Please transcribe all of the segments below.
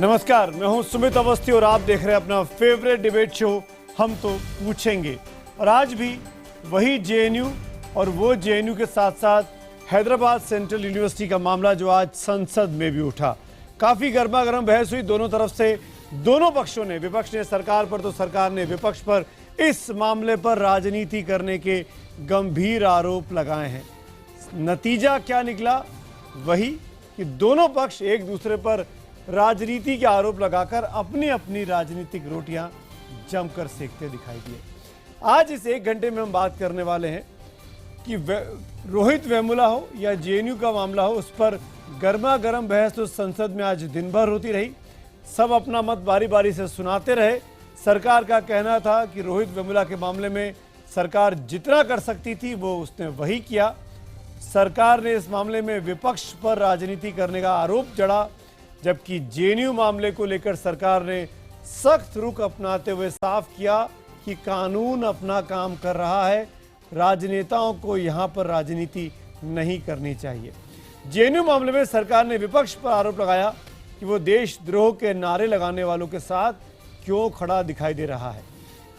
नमस्कार, मैं हूं सुमित अवस्थी और आप देख रहे हैं अपना फेवरेट डिबेट शो हम तो पूछेंगे। और आज भी वही जेएनयू और वो जेएनयू के साथ साथ हैदराबाद सेंट्रल यूनिवर्सिटी का मामला जो आज संसद में भी उठा। काफी गर्मा गर्म बहस हुई दोनों तरफ से। दोनों पक्षों ने, विपक्ष ने सरकार पर तो सरकार ने विपक्ष पर इस मामले पर राजनीति करने के गंभीर आरोप लगाए हैं। नतीजा क्या निकला? वही कि दोनों पक्ष एक दूसरे पर राजनीति के आरोप लगाकर अपनी अपनी राजनीतिक रोटियां जमकर सेकते दिखाई दिए। आज इस एक घंटे में हम बात करने वाले हैं कि रोहित वेमुला हो या जेएनयू का मामला हो, उस पर गर्मा गर्म बहस तो संसद में आज दिन भर होती रही। सब अपना मत बारी बारी से सुनाते रहे। सरकार का कहना था कि रोहित वेमुला के मामले में सरकार जितना कर सकती थी वो उसने वही किया। सरकार ने इस मामले में विपक्ष पर राजनीति करने का आरोप जड़ा, जबकि जेएनयू मामले को लेकर सरकार ने सख्त रुख अपनाते हुए साफ किया कि कानून अपना काम कर रहा है, राजनेताओं को यहां पर राजनीति नहीं करनी चाहिए। जेएनयू मामले में सरकार ने विपक्ष पर आरोप लगाया कि वो देशद्रोह के नारे लगाने वालों के साथ क्यों खड़ा दिखाई दे रहा है,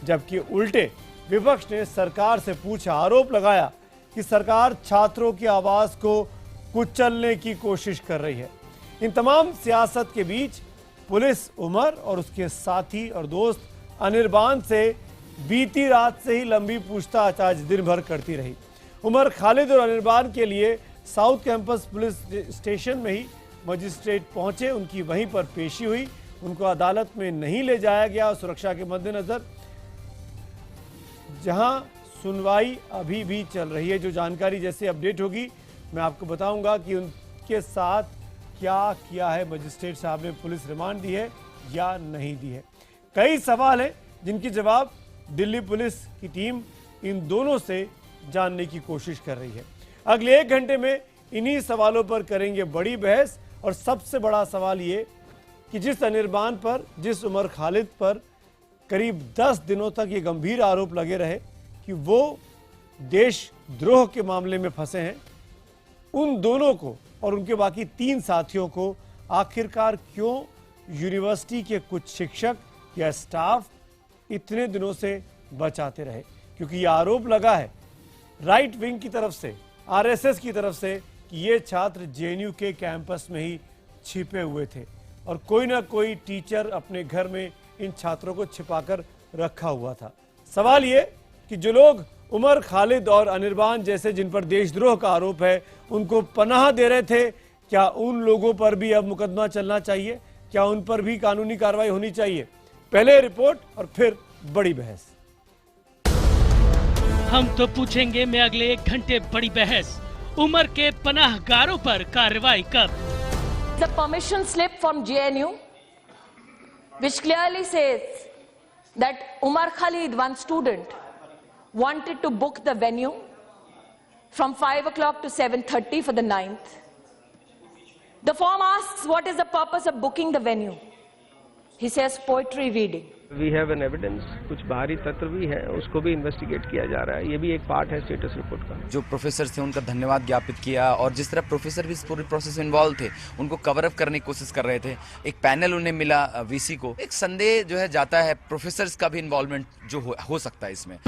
जबकि उल्टे विपक्ष ने सरकार से पूछा, आरोप लगाया कि सरकार छात्रों की आवाज को कुचलने की कोशिश कर रही है। इन तमाम सियासत के बीच पुलिस उमर और उसके साथी और दोस्त अनिर्बान से बीती रात से ही लंबी पूछताछ आज दिन भर करती रही। उमर खालिद और अनिर्बान के लिए साउथ कैंपस पुलिस स्टेशन में ही मजिस्ट्रेट पहुंचे। उनकी वहीं पर पेशी हुई। उनको अदालत में नहीं ले जाया गया सुरक्षा के मद्देनजर, जहां सुनवाई अभी भी चल रही है। जो जानकारी जैसे अपडेट होगी मैं आपको बताऊंगा कि उनके साथ क्या किया है मजिस्ट्रेट साहब ने, पुलिस रिमांड दी है या नहीं दी है। कई सवाल हैं जिनकी जवाब दिल्ली पुलिस की टीम इन दोनों से जानने की कोशिश कर रही है। अगले एक घंटे में इन्हीं सवालों पर करेंगे बड़ी बहस। और सबसे बड़ा सवाल ये कि जिस अनिर्बान पर, जिस उमर खालिद पर करीब 10 दिनों तक ये गंभीर आरोप लगे रहे कि वो देशद्रोह के मामले में फंसे हैं, उन दोनों को और उनके बाकी 3 साथियों को आखिरकार क्यों यूनिवर्सिटी के कुछ शिक्षक या स्टाफ इतने दिनों से बचाते रहे? क्योंकि ये आरोप लगा है राइट विंग की तरफ से, आरएसएस की तरफ से, कि ये छात्र जेएनयू के कैंपस में ही छिपे हुए थे और कोई ना कोई टीचर अपने घर में इन छात्रों को छिपाकर रखा हुआ था। सवाल ये कि जो लोग उमर खालिद और अनिर्बान जैसे जिन पर देशद्रोह का आरोप है उनको पनाह दे रहे थे, क्या उन लोगों पर भी अब मुकदमा चलना चाहिए? क्या उन पर भी कानूनी कार्रवाई होनी चाहिए? पहले रिपोर्ट और फिर बड़ी बहस। हम तो पूछेंगे में अगले 1 घंटे बड़ी बहस। उमर के पनाहगारों पर कार्रवाई कब? The permission slip from JNU which clearly says that Umar Khalid, one student, wanted to book the venue from 5 o'clock to 7:30 for the 9th. The form asks what is the purpose of booking the venue. He says poetry reading. We have an evidence, कुछ बाहरी तत्व भी है, उसको भी investigate किया जा रहा है। ये भी एक पार्ट है स्टेटस रिपोर्ट का। जो प्रोफेसर थे उनका धन्यवाद ज्ञापित किया और जिस तरह प्रोफेसर भी इस पूरे प्रोसेस में इन्वॉल्व थे, उनको कवर अप करने की कोशिश कर रहे थे। एक पैनल उन्हें मिला वीसी को। एक संदेह जो है जाता है प्रोफेसर्स का भी इन्वॉल्वमेंट जो हो सकता है इसमें।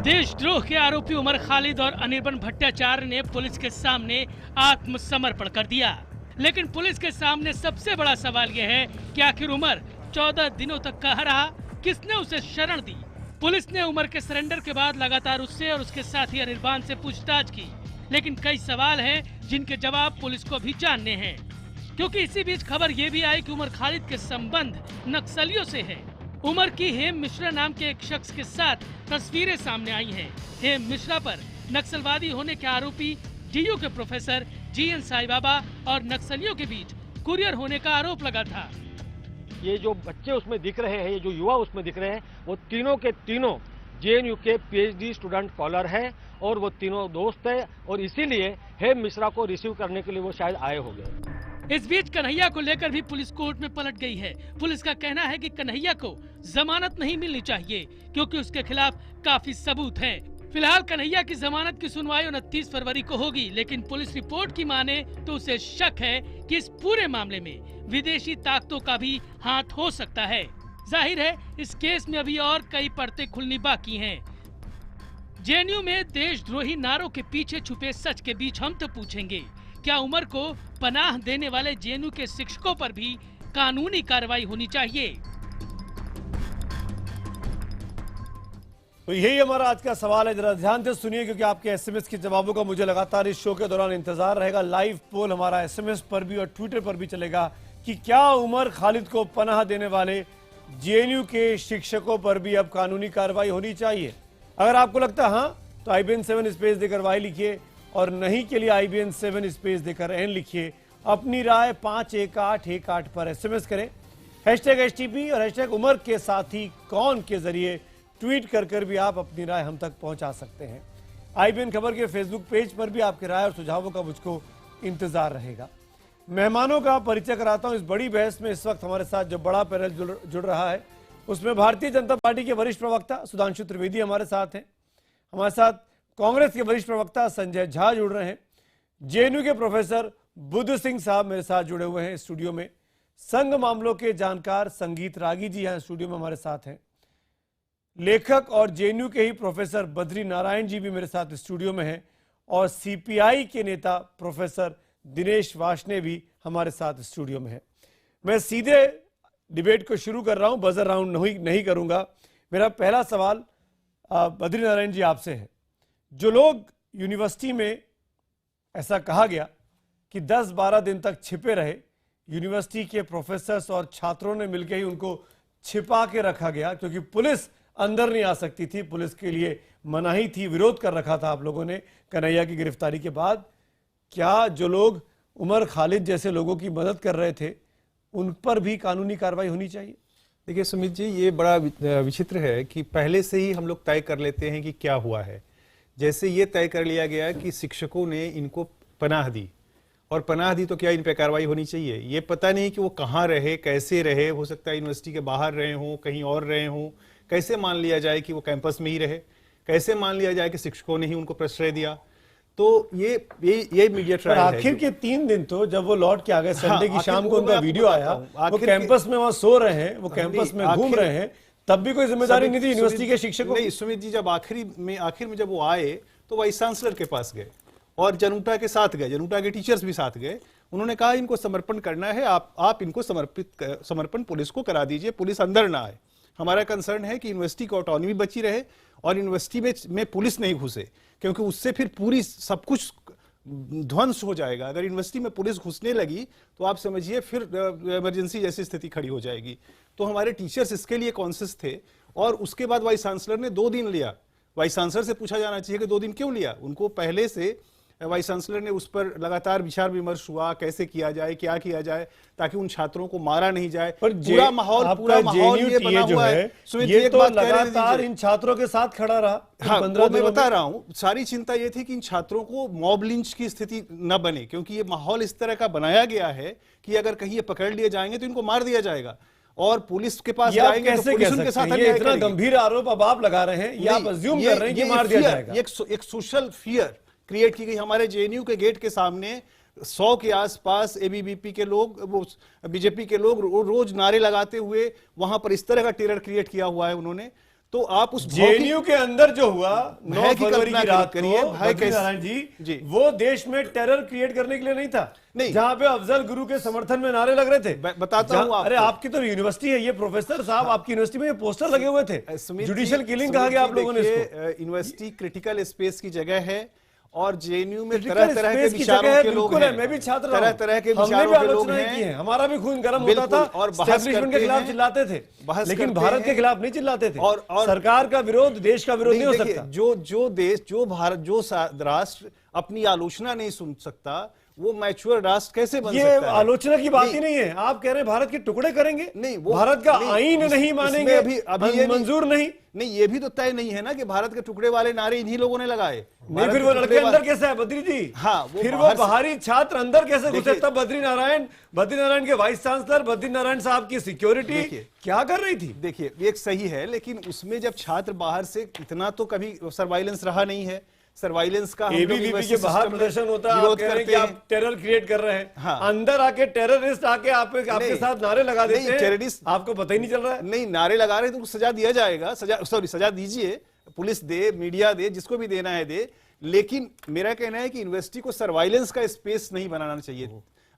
देशद्रोह के आरोपी उमर खालिद और अनिर्बान भट्टाचार्य ने पुलिस के सामने आत्मसमर्पण कर दिया। लेकिन पुलिस के सामने सबसे बड़ा सवाल यह है कि आखिर उमर 14 दिनों तक कहाँ रहा? किसने उसे शरण दी? पुलिस ने उमर के सरेंडर के बाद लगातार उससे और उसके साथी अनिर्बान से पूछताछ की, लेकिन कई सवाल हैं जिनके जवाब पुलिस को भी जानने हैं। क्योंकि इसी बीच खबर ये भी आई कि उमर खालिद के संबंध नक्सलियों से है। उमर की हेम मिश्रा नाम के एक शख्स के साथ तस्वीरें सामने आई हैं। हेम मिश्रा पर नक्सलवादी होने के आरोपी डीयू के प्रोफेसर जीएन साई बाबा और नक्सलियों के बीच कुरियर होने का आरोप लगा था। ये जो बच्चे उसमें दिख रहे हैं, ये जो युवा उसमें दिख रहे हैं, वो तीनों के तीनों जेएनयू के पीएचडी स्टूडेंट स्कॉलर हैं और वो तीनों दोस्त हैं और इसीलिए हेम मिश्रा को रिसीव करने के लिए वो शायद आए होंगे। इस बीच कन्हैया को लेकर भी पुलिस कोर्ट में पलट गई है। पुलिस का कहना है कि कन्हैया को जमानत नहीं मिलनी चाहिए क्योंकि उसके खिलाफ काफी सबूत हैं। फिलहाल कन्हैया की जमानत की सुनवाई 29 फरवरी को होगी, लेकिन पुलिस रिपोर्ट की माने तो उसे शक है कि इस पूरे मामले में विदेशी ताकतों का भी हाथ हो सकता है। जाहिर है इस केस में अभी और कई परतें खुलनी बाकी हैं। जेएनयू में देशद्रोही नारों के पीछे छुपे सच के बीच हम तो पूछेंगे, क्या उमर को पनाह देने वाले जेएनयू के शिक्षकों पर भी कानूनी कार्रवाई होनी चाहिए? तो यही हमारा आज का सवाल है। जरा ध्यान से सुनिए, क्योंकि आपके एसएमएस के जवाबों का मुझे लगातार इस शो के दौरान इंतजार रहेगा। लाइव पोल हमारा एसएमएस पर भी और ट्विटर पर भी चलेगा कि क्या उमर खालिद को पनाह देने वाले जेएनयू के शिक्षकों पर भी अब कानूनी कार्रवाई होनी चाहिए। अगर आपको लगता है हाँ, तो IBN 7 स्पेस देकर वाई लिखिए, और नहीं के लिए IBN 7 स्पेस देकर एन लिखिए। अपनी राय 51818 पर एसएमएस करें। #HTP और #उमर के साथी कौन के जरिए ट्वीट कर भी आप अपनी राय हम तक पहुंचा सकते हैं। IBN खबर के फेसबुक पेज पर भी आपकी राय और सुझावों का मुझको इंतजार रहेगा। मेहमानों का परिचय कराता हूं। इस बड़ी बहस में इस वक्त हमारे साथ जो बड़ा पैनल जुड़ रहा है, उसमें भारतीय जनता पार्टी के वरिष्ठ प्रवक्ता सुधांशु त्रिवेदी हमारे साथ हैं। हमारे साथ कांग्रेस के वरिष्ठ प्रवक्ता संजय झा जुड़ रहे हैं। जेएनयू के प्रोफेसर बुद्ध सिंह साहब मेरे साथ जुड़े हुए हैं स्टूडियो में। संघ मामलों के जानकार संगीत रागी जी यहाँ स्टूडियो में हमारे साथ हैं। लेखक और जेएनयू के ही प्रोफेसर बद्री नारायण जी भी मेरे साथ स्टूडियो में हैं, और CPI के नेता प्रोफेसर दिनेश वार्ष्णेय भी हमारे साथ स्टूडियो में है। मैं सीधे डिबेट को शुरू कर रहा हूं, बजर राउंड नहीं करूंगा। मेरा पहला सवाल बद्री नारायण जी आपसे है। जो लोग यूनिवर्सिटी में, ऐसा कहा गया कि 10-12 दिन तक छिपे रहे, यूनिवर्सिटी के प्रोफेसर्स और छात्रों ने मिलकर ही उनको छिपा के रखा गया, क्योंकि पुलिस अंदर नहीं आ सकती थी, पुलिस के लिए मनाही थी, विरोध कर रखा था आप लोगों ने कन्हैया की गिरफ्तारी के बाद। क्या जो लोग उमर खालिद जैसे लोगों की मदद कर रहे थे, उन पर भी कानूनी कार्रवाई होनी चाहिए? देखिए सुमित जी, ये बड़ा विचित्र है कि पहले से ही हम लोग तय कर लेते हैं कि क्या हुआ है। जैसे ये तय कर लिया गया कि शिक्षकों ने इनको पनाह दी, और पनाह दी तो क्या इन पर कार्रवाई होनी चाहिए? ये पता नहीं कि वो कहाँ रहे, कैसे रहे, हो सकता है यूनिवर्सिटी के बाहर रहे हों, कहीं और रहे हों। कैसे मान लिया जाए कि वो कैंपस में ही रहे? कैसे मान लिया जाए कि शिक्षकों ने ही उनको प्रश्रय दिया? तो ये मीडिया ट्रायल है। आखिर के 3 दिन तो जब वो लौट के आ गए, संडे की शाम को उनका वीडियो आया, वो कैंपस में वहां सो रहे हैं, वो कैंपस में घूम रहे हैं, तब भी कोई जिम्मेदारी नहीं थी यूनिवर्सिटी के शिक्षकों? नहीं सुमित जी, जब आखिर में जब वो आए तो वाइस चांसलर के पास गए और जनुटा के साथ गए, जनुटा के टीचर्स भी साथ गए। उन्होंने कहा इनको समर्पण करना है, आप इनको समर्पण पुलिस को करा दीजिए, पुलिस अंदर ना आए। हमारा कंसर्न है कि यूनिवर्सिटी की ऑटोनॉमी बची रहे और यूनिवर्सिटी में पुलिस नहीं घुसे, क्योंकि उससे फिर पूरी सब कुछ ध्वंस हो जाएगा। अगर यूनिवर्सिटी में पुलिस घुसने लगी तो आप समझिए फिर इमरजेंसी जैसी स्थिति खड़ी हो जाएगी। तो हमारे टीचर्स इसके लिए कॉन्शियस थे, और उसके बाद वाइस चांसलर ने 2 दिन लिया। वाइस चांसलर से पूछा जाना चाहिए कि 2 दिन क्यों लिया? उनको पहले से वाइस चांसलर ने उस पर लगातार विचार विमर्श हुआ, कैसे किया जाए, क्या किया जाए ताकि उन छात्रों को मारा नहीं जाए। पर पूरा माहौल ये बना हुआ है। ये तो लगातार इन छात्रों के साथ खड़ा रहा। हाँ, मैं बता रहा हूं, सारी चिंता ये थी कि इन छात्रों को मॉब लिंच की स्थिति न बने, क्योंकि ये माहौल इस तरह का बनाया गया है कि अगर कहीं ये पकड़ लिए जाएंगे तो इनको मार दिया जाएगा, और पुलिस के पास जाएंगे तो पुलिस उनके साथ ये इतना गंभीर आरोप अब आप लगा रहे हैं, या आप अज्यूम कर रहे हैं कि मार दिया जाएगा? एक सोशल फियर क्रिएट की गई। हमारे जेएनयू के गेट के सामने 100 के आसपास ABVP के लोग, वो बीजेपी के लोग रोज नारे लगाते हुए वहां पर इस तरह का टेरर क्रिएट किया हुआ है उन्होंने। तो आप उस जेएनयू के अंदर जो हुआ 9 फरवरी की रात करिए भाई नारायण जी, वो देश में टेरर क्रिएट करने के लिए नहीं था, नहीं, जहां पे अफजल गुरु के समर्थन में नारे लग रहे थे। बताता हूं, अरे आपकी तो यूनिवर्सिटी है, ये प्रोफेसर साहब आपकी यूनिवर्सिटी में ये पोस्टर लगे हुए थे, जुडिशियल किलिंग कहा गया आप लोगों ने इसको। यूनिवर्सिटी क्रिटिकल स्पेस की जगह है, और जेएनयू में तरह तरह के विचारों के लोग हैं। मैं भी छात्र, तरह के विचारों के लोग हैं। हमारा भी खून गर्म होता था, और एस्टैब्लिशमेंट के खिलाफ चिल्लाते थे, लेकिन भारत के खिलाफ नहीं चिल्लाते थे। और सरकार का विरोध, देश का विरोध नहीं हो सकता। जो देश, जो भारत, जो राष्ट्र अपनी आलोचना नहीं सुन सकता, वो मैच्योर राष्ट्र कैसे बन सकता है? ये आलोचना की बात ही नहीं है। आप कह रहे हैं भारत के टुकड़े करेंगे, नहीं, वो भारत का आईन नहीं मानेंगे, अभी ये मंजूर नहीं। ये भी तो तय नहीं है ना कि भारत के टुकड़े वाले नारे इन्हीं लोगों ने लगाए। नहीं, फिर वो लड़के अंदर कैसे है बद्री जी? हाँ, फिर वो बाहरी छात्र अंदर कैसे घुसे? तब बद्री नारायण के वाइस चांसलर बद्री नारायण साहब की सिक्योरिटी क्या कर रही थी? देखिए, एक सही है, लेकिन उसमें जब छात्र बाहर से, इतना तो कभी सर्वाइलेंस रहा नहीं है। सर्वाइलेंस का हम लोग एबीवीपी के university बाहर system में प्रदर्शन होता है, आप विरोध कह रहे हैं करते कि हैं। आप टेरर क्रिएट कर रहे हैं। हाँ। अंदर आके टेररिस्ट आके आपके साथ नारे लगा देते हैं, टेररिस्ट आपको पता ही नहीं चल रहा है। नहीं, नारे लगा रहे तो उनको सजा दिया जाएगा, सजा दीजिए, पुलिस दे, मीडिया दे, जिसको भी देना है दे। लेकिन मेरा कहना है कि यूनिवर्सिटी को सर्वाइलेंस का स्पेस नहीं बनाना चाहिए।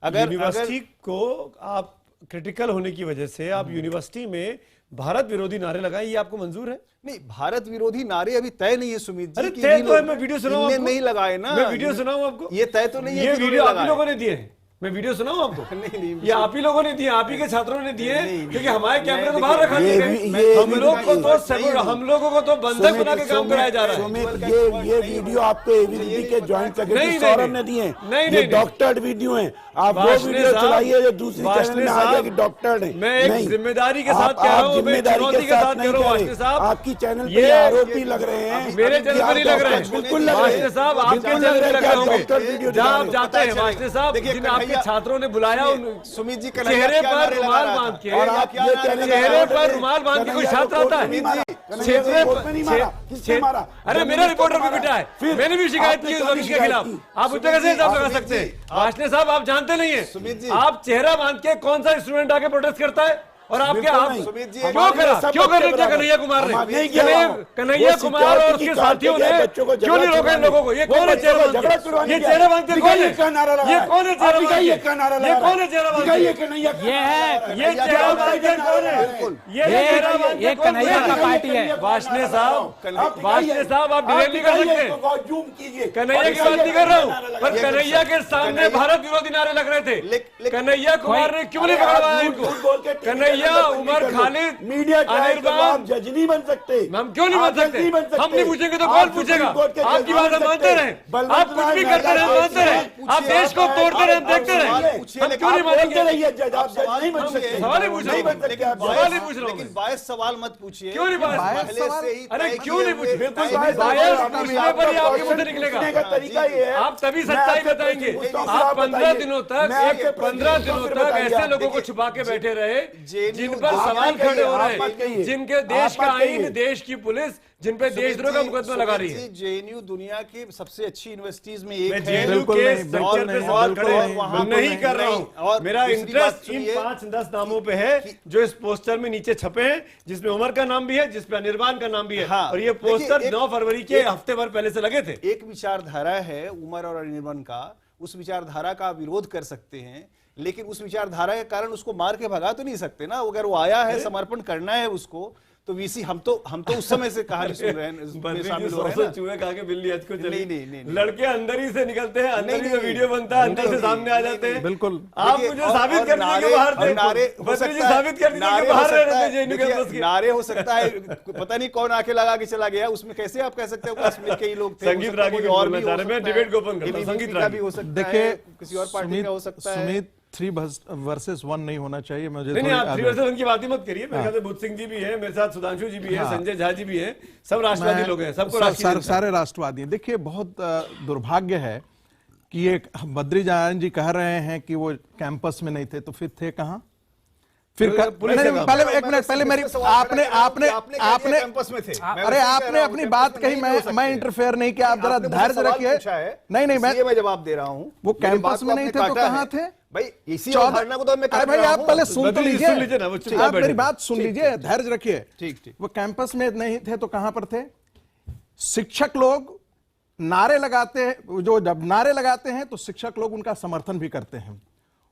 अगर यूनिवर्सिटी को आप क्रिटिकल होने की वजह से आप यूनिवर्सिटी में भारत विरोधी नारे लगाएं, ये आपको मंजूर है? नहीं, भारत विरोधी नारे अभी तय नहीं है सुमित जी। अरे कि तय इन तो है, लोग- मैं वीडियो सुनाऊं इनने आपको? नहीं लगाए ना, मैं वीडियो सुनाऊं आपको? ये तय तो नहीं है ये कि वीडियो इन्होंने आप ही लगाए। लोगों ने दिए हैं, मैं वीडियो सुनाऊं आपको? नहीं, ये आप ही लोगों ने दिए, आप ही के छात्रों ने दिए, क्योंकि हमारे कैमरे तो बाहर रखा ये दिए भी- गए। ये हम भी- लोग को तो नहीं, हम लोगों को तो बंधक बना के काम कराया जा रहा है। सुमित, ये वीडियो आपको एबीवीपी के जॉइंट नहीं, सेक्रेटरी नहीं, सौरभ नहीं। ने दिए नहीं, हैं। ये नहीं, डॉक्टर्ड वीडियो हैं। आप वो वार्ष्णेय वीडियो साहब, चलाइए जो दूसरी चैनल वार्ष्णेय में आ गया साहब, कि डॉक्टर्ड है। मैं एक नहीं, जिम्मेदारी के साथ आप- कह रहा आप हूं, मैं जिम्मेदारी चुनौती के साथ नहीं कह रहा हूं, कह वार्ष्णेय साहब। आपकी चैनल पे ये आरोप भी लग रहे हैं। मेरे चैनल पर नहीं लग रहे हैं, बिल्कुल लग रहे वार्ष्णेय हैं। साहब आपके बिल्कुल चैनल पे लग लग रहे रहे हैं, डॉक्टर होंगे वीडियो जहां आप दिखा जाते हैं। वार्ष्णेय साहब, देखिए, जिन आपके कन्हैया- छात्रों ने बुलाया उन सुमित जी चेहरे पर रुमाल बांध के, और आप ये कहने लगे चेहरे हैं पर रुमाल बांध के कोई छात्र आता है? चेहरे पर, अरे मेरा रिपोर्टर भी बिठा है, मैंने भी शिकायत की उस रविश के खिलाफ। आप उस जगह से हिसाब लगा सकते हैं। वार्ष्णेय साहब, आप जानते नहीं है, सुमित जी, आप चेहरा बांध के कौन सा स्टूडेंट आके प्रोटेस्ट करता है और आपके बिल्कुल आप नहीं। सुमित जी, क्यों करा, क्यों कर रहे थे कन्हैया कुमार ने? नहीं किया। कन्हैया कुमार और उसके साथियों ने क्यों नहीं रोका इन लोगों को? ये कौन है चेहरा बांध के? ये चेहरा बांध के कौन है? ये कौन है चेहरा बांध के? ये कौन है चेहरा बांध के? ये चेहरा बांध के कौन है? ये कन्हैया का पार्टी है। वार्ष्णेय साहब, आप डिलेट नहीं कर सकते। जूम कीजिए। कन्हैया की बात नहीं कर रहा हूँ, पर कन्हैया के सामने भारत विरोधी नारे लग रहे थे। कन्हैया कुमार ने क्यों नहीं पकड़वाया इनको? कन्हैया, उमर खालिद, मीडिया का अनिर्बान, जज नहीं बन सकते। हम क्यों नहीं बन सकते? हम नहीं पूछेंगे तो कौन पूछेगा? आपकी बात हम मानते रहे, आप कुछ भी करते रहे, मानते रहे, आप देश को तोड़ते रहे, हम देखते रहे, हम क्यों नहीं मानेंगे? जज आप जज नहीं बन सकते। सवाल ही पूछ रहा हूँ, सवाल ही पूछ रहा हूँ। लेकिन बायस सवाल मत पूछिए। क्यों नहीं बायस? पहले से ही अरे तय क्यों किए नहीं हुए- पूछ? बिल्कुल तय बायस बायस सवाल पूछने पर ही आपके मुंह से निकलेगा। पूछने का तरीका ये है। आप तभी सच्चाई बताएंगे। आप 15 दिनों तक 15 दिनों तक ऐसे लोगों को छुपा के बैठे रहे जिन पर सवाल खड़े हो रहे हैं, जिनके देश का आईन, देश की पुलिस, जिन पे देशद्रोह का मुकदमा लगा रही है। जेएनयू दुनिया की सबसे अच्छी यूनिवर्सिटीज में एक मैं है। जेएनयू बिल्कुल के नहीं, स्ट्रक्चर पे बिल्कुल सवाल नहीं, खड़े बिल्कुल हैं, वहाँ मैं नहीं नहीं, कर रहा हूँ। और मेरा दूसरी इंटरेस्ट बात इन सुनिए 5-10 नामों पे है जो इस पोस्टर में नीचे छपे हैं, जिसमें उमर का नाम भी है, जिसपे अनिर्बान का नाम भी है। हाँ, और ये देखिए, पोस्टर एक- 9 फरवरी के हफ्ते भर पहले से लगे थे। एक विचारधारा है उमर और अनिर्बान का, उस विचारधारा का आप विरोध कर सकते हैं, लेकिन उस विचारधारा के कारण उसको मार के भगा तो नहीं सकते ना। अगर वो आया है, समर्पण करना है उसको, तो वीसी हम तो उस समय से कहानी सुन रहे हैं, उसमें शामिल हो रहे हैं ना। चूहे खा के बिल्ली आज को चली। नहीं। लड़के अंदर ही से निकलते हैं, अंदर ही से नहीं, वीडियो बनता है, अंदर से नहीं, सामने आ जाते हैं। बिल्कुल। आप देखिए, मुझे और- साबित और कर दीजिए कि नारे- बाहर और थे। नारे हो बद्री जी सकता है- साबित कर दीजिए नारे कि हो बाहर रह सकता रहे है, थे जेएनयू देखिए, कैंपस के। नारे हो सकता है, पता नहीं कौन आके लगा के चला गया उसमें। कैसे आप कह सकते हो कश्मीर के ही लोग थे? संगीत हो सकता है रागी कोई भी और बोलना भी चाह हो रहे हैं। मैं सकता है, डिबेट को ओपन करता हूं, ABVP संगीत का रागी। भी हो सकता देखिए, है, किसी और पार्टी का हो सकता है। सुमित 3 वर्सेस 1 नहीं होना चाहिए। मुझे नहीं, थोड़ी आप 3 आदत- वर्सेस उनकी बात ही मत करिए। मेरे ख्याल से बुद्ध सिंह जी भी है, मेरे साथ सुधांशु जी भी है, संजय झा जी भी है, सब राष्ट्रवादी लोग हैं, सबको राष्ट्रीय सारे राष्ट्रवादी हैं। देखिए, बहुत दुर्भाग्य है कि एक बद्री जान जी कह रहे हैं कि वो कैंपस में नहीं थे, तो फिर थे कहां? फिर पुलिस नहीं, का काम। पहले एक मिनट, पहले मेरी आपने कैंपस में थे। अरे आपने अपनी बात कही, मैं इंटरफेयर नहीं किया। आप जरा धैर्य रखिए। नहीं, मैं जवाब दे रहा हूं। वो कैंपस में नहीं थे तो कहां थे? भाई इसी अवधारणा को तो मैं अरे भाई, आप पहले सुन तो सुन लीजिए ना, वो लीजिए, चुपचाप आप मेरी बैठे। बात सुन लीजिए, धैर्य रखिए। ठीक। वो कैंपस में नहीं थे तो कहां पर थे? शिक्षक लोग नारे लगाते हैं, जो जब नारे लगाते हैं तो शिक्षक लोग उनका समर्थन भी करते हैं,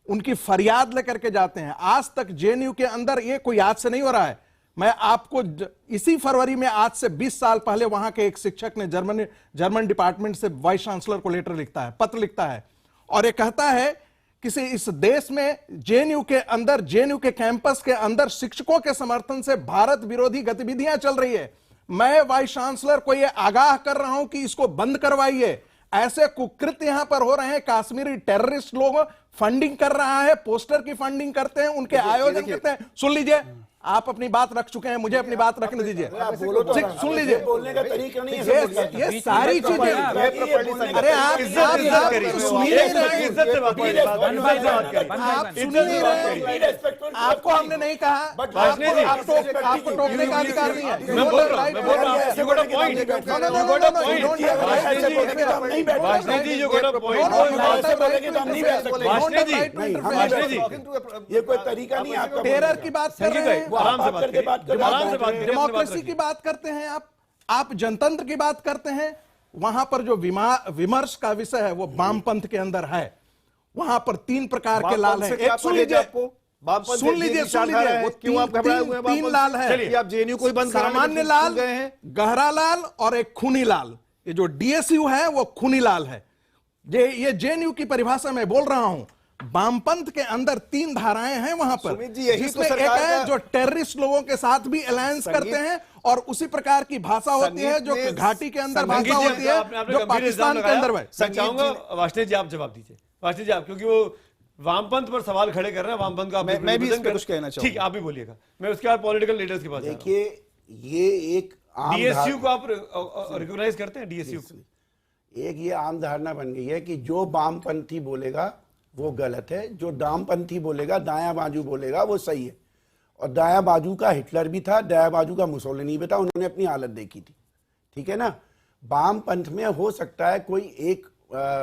उनकी फरियाद लेकर के जाते हैं। आज तक जेएनयू के अंदर, ये कोई आज से नहीं हो रहा है। मैं आपको इसी फरवरी में, आज से 20 साल पहले, वहां के एक शिक्षक ने जर्मन डिपार्टमेंट से वाइस चांसलर को लेटर लिखता है, पत्र लिखता है, और ये कहता है किसी इस देश में जेएनयू के अंदर, जेएनयू के कैंपस के अंदर शिक्षकों के समर्थन से भारत विरोधी गतिविधियां चल रही है। मैं वाइस चांसलर को यह आगाह कर रहा हूं कि इसको बंद करवाइए। ऐसे कुकृत्य यहां पर हो रहे हैं। काश्मीरी टेररिस्ट लोग फंडिंग कर रहा है, पोस्टर की फंडिंग करते हैं, उनके आयोजन करते हैं। सुन लीजिए, आप अपनी बात रख चुके हैं, मुझे अपनी बात रखने दीजिए। बोलो तो सुन लीजिए, बोलने का तरीका नहीं है। ये सारी चीजें, अरे आप सुन ही नहीं रहे, आप सुन ही नहीं रहे। आपको हमने नहीं कहा, आपको टोकने का अधिकार नहीं है। ये कोई तरीका नहीं है आपका। टेरर की बात कर रहे हैं, डेमोक्रेसी की बात करते हैं, आप जनतंत्र की बात करते हैं। वहां पर जो विमर्श का विषय है वो वामपंथ के अंदर है। वहां पर 3 प्रकार के लाल हैं। एक सुन लीजिए, सुन लीजिए, क्यों आप घबराए हुए हैं? 3 लाल है। चलिए आप जेएनयू को ही बंद कराने सामान्य लाल, गहरा लाल और एक खूनी लाल। ये जो डीएसयू है वो खूनी लाल है। ये जेएनयू की परिभाषा में बोल रहा हूं। वामपंथ के अंदर 3 धाराएं हैं वहां पर, जिसमें एक है जो टेररिस्ट लोगों के साथ भी अलायंस करते हैं और उसी प्रकार की भाषा होती है जो घाटी के अंदर भाषा होती है जो पाकिस्तान के अंदर है। चाहूंगा वाष्णेय जी आप जवाब दीजिए। वाष्णेय जी आप, क्योंकि वो वामपंथ पर सवाल खड़े कर रहे हैं, वामपंथ का मैं भी इस पे कुछ कहना चाहूंगा। ठीक, आप भी बोलिएगा, मैं उसके बाद पॉलिटिकल लीडर्स के पास। देखिए ये एक डीएसयू को आप रिकॉग्नाइज करते हैं? डीएसयू एक ये आम धारणा बन गई है कि जो वामपंथी बोलेगा वो गलत है, जो डामपंथी बोलेगा, दायां बाजू बोलेगा वो सही है। और दायां बाजू का हिटलर भी था, दायां बाजू का मुसोलिनी भी था, उन्होंने अपनी हालत देखी थी। ठीक है ना। वामपंथ में हो सकता है कोई एक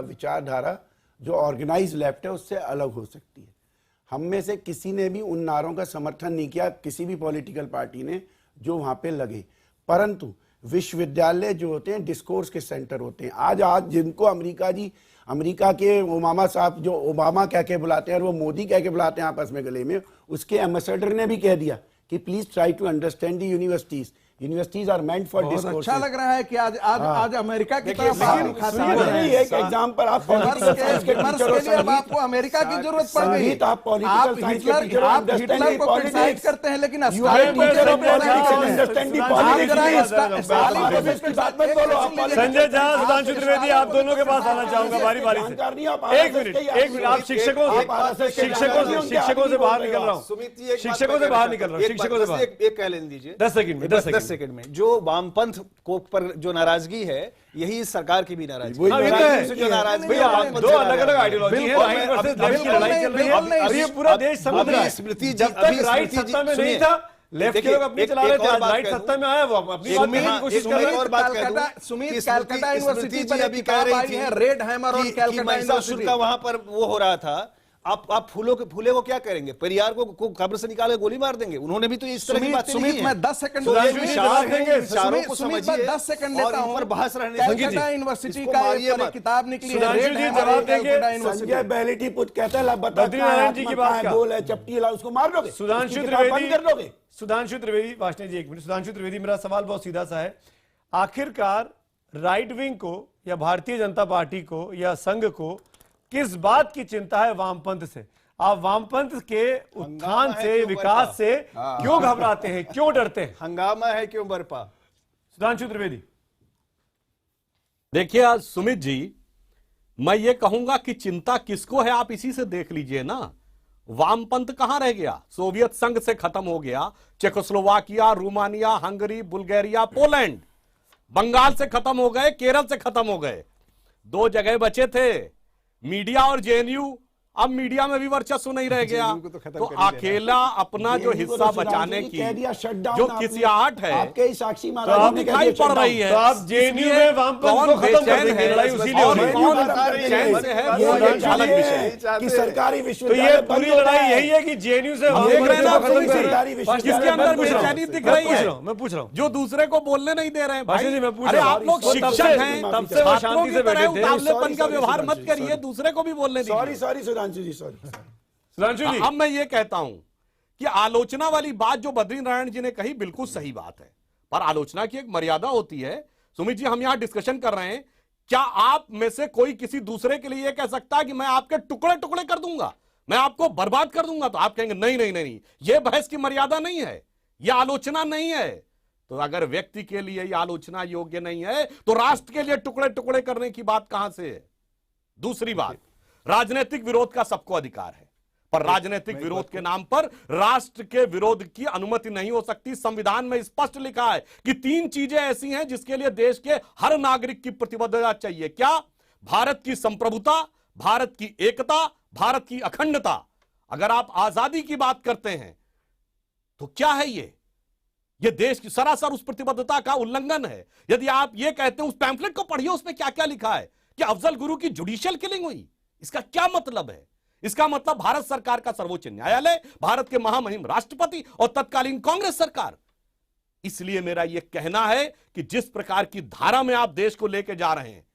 विचारधारा जो ऑर्गेनाइज लेफ्ट है उससे अलग हो सकती है। हम में से किसी ने भी उन नारों का समर्थन नहीं किया, किसी भी पॉलिटिकल पार्टी ने, जो वहां पे लगे। परंतु विश्वविद्यालय जो होते हैं डिस्कोर्स के सेंटर होते हैं। आज जिनको अमेरिका के ओबामा साहब जो ओबामा कह के बुलाते हैं और वो मोदी कह के बुलाते हैं आपस में गले में, उसके एम्बेसडर ने भी कह दिया कि please try to understand the universities are meant for discourse. अच्छा लग रहा है कि आज अमेरिका की तरफ एक एग्जांपल आप आपको अमेरिका की जरूरत पड़ गई। आप हिटलर को क्रिटिसाइज करते हैं लेकिन संजय झा, सुधांशु त्रिवेदी, आप दोनों के पास आना चाहूंगा बारी बारी से। एक मिनट, आप शिक्षकों से बाहर निकल रहा हूँ, शिक्षकों से बाहर निकल रहा हूँ, शिक्षकों से बाहर। एक कह लेने दीजिए 10 सेकंड में। जो वामपंथ को पर जो नाराजगी है, यही इस सरकार की भी नाराजगी है। जो नाराजगी, दो अलग अलग आइडियोलॉजी है, राइट वर्सेस लेफ्ट की लड़ाई चल रही है। अब ये पूरा देश समझ रहा है। स्मृति जब तक राइट सत्ता में नहीं था, लेफ्ट के लोग अपनी चला रहे थे, राइट सत्ता में आया वो अपनी बात करने की कोशिश कर रहे हैं। और बात कह दूं, सुमित कैलकाटा यूनिवर्सिटी पर अभी कह रही थी रेड हैमर और कैलकाटा यूनिवर्सिटी का वहां पर वो हो रहा था। आप फूले को क्या करेंगे? परियार को कब्र से निकाले गोली मार देंगे? उन्होंने भी तो इस तरह की बातें नहीं है। मैं 10 सेकंड सुमित 10 सेकंड लेता हूं। बहस रहने कैलकाटा यूनिवर्सिटी का एक किताब निकली है, जवाब देंगे। संजय बहलेटी पुत कहता है बद्रीनारायण जी की बात का बोल है, चपटी ला, उसको मार दोगे? सुधांशु त्रिवेदी कर दोगे? सुधांशु त्रिवेदी, वाष्णेय जी एक मिनट। सुधांशु त्रिवेदी, मेरा सवाल बहुत सीधा सा है। आखिरकार राइट विंग को या भारतीय जनता पार्टी को या संघ को किस बात की चिंता है वामपंथ से? आप वामपंथ के उत्थान से, विकास से क्यों घबराते हैं, क्यों डरते हैं? हंगामा है क्यों बरपा? सुधांशु त्रिवेदी। देखिए आज सुमित जी, मैं ये कहूंगा कि चिंता किसको है आप इसी से देख लीजिए ना। वामपंथ कहां रह गया? सोवियत संघ से खत्म हो गया, Czechoslovakia, Romania, Hungary, Bulgaria, Poland, Bengal से खत्म हो गए, केरल से खत्म हो गए। 2 जगह बचे थे, मीडिया और जेएनयू। अब मीडिया में भी वर्चस्व नहीं रह गया, तो अकेला अपना जो हिस्सा बचाने की जो किसियाहट है तो आप दिखाई पड़ रही है। तो आप जेएनयू में वामपंथ को खत्म कर देंगे, लड़ाई उसी लिए हो रही है। कौन चैन से है वो एक अलग विषय है कि सरकारी तो विश्वविद्यालय ये पूरी लड़ाई यही है कि जेएनयू से वामपंथ को खत्म करें। किसके अंदर बेचैनी दिख रही है? मैं पूछ रहा हूं, जो दूसरे को बोलने नहीं दे रहे हैं भाई। जी मैं पूछ अरे रहा हूं, आप लोग शिक्षक हैं, तब से वो शांति से बैठे थे। उतावलेपन का व्यवहार मत करिए, दूसरे को भी बोलने दीजिए। सॉरी सुधांशु जी, सॉरी। सुधांशु जी, अब मैं ये कहता हूं कि आलोचना वाली बात जो बद्रीनारायण जी ने कही बिल्कुल सही बात है, पर आलोचना की एक मर्यादा होती है। सुमित जी, हम यहां डिस्कशन कर रहे हैं, क्या आप में से कोई किसी दूसरे के लिए यह कह सकता है कि मैं आपके टुकड़े टुकड़े कर दूंगा, मैं आपको बर्बाद कर दूंगा? तो आप कहेंगे नहीं नहीं नहीं, यह बहस की मर्यादा नहीं है, यह आलोचना नहीं है। तो अगर व्यक्ति के लिए यह आलोचना योग्य नहीं है तो राष्ट्र के लिए टुकड़े टुकड़े करने की बात कहां से है? दूसरी बात, राजनीतिक विरोध का सबको अधिकार है, पर राजनीतिक विरोध के नाम पर राष्ट्र के विरोध की अनुमति नहीं हो सकती। संविधान में स्पष्ट लिखा है कि 3 चीजें ऐसी हैं जिसके लिए देश के हर नागरिक की प्रतिबद्धता चाहिए। क्या? भारत की संप्रभुता, भारत की एकता, भारत की अखंडता। अगर आप आजादी की बात करते हैं तो क्या है ये देश की सरासर उस प्रतिबद्धता का उल्लंघन है। यदि आप ये कहते हैं, उस पैम्फलेट को पढ़िए, उसमें क्या क्या लिखा है कि अफजल गुरु की जुडिशियल किलिंग हुई। इसका क्या मतलब है? इसका मतलब भारत सरकार का सर्वोच्च न्यायालय, भारत के महामहिम राष्ट्रपति और तत्कालीन कांग्रेस सरकार। इसलिए मेरा यह कहना है कि जिस प्रकार की धारा में आप देश को लेकर जा रहे हैं,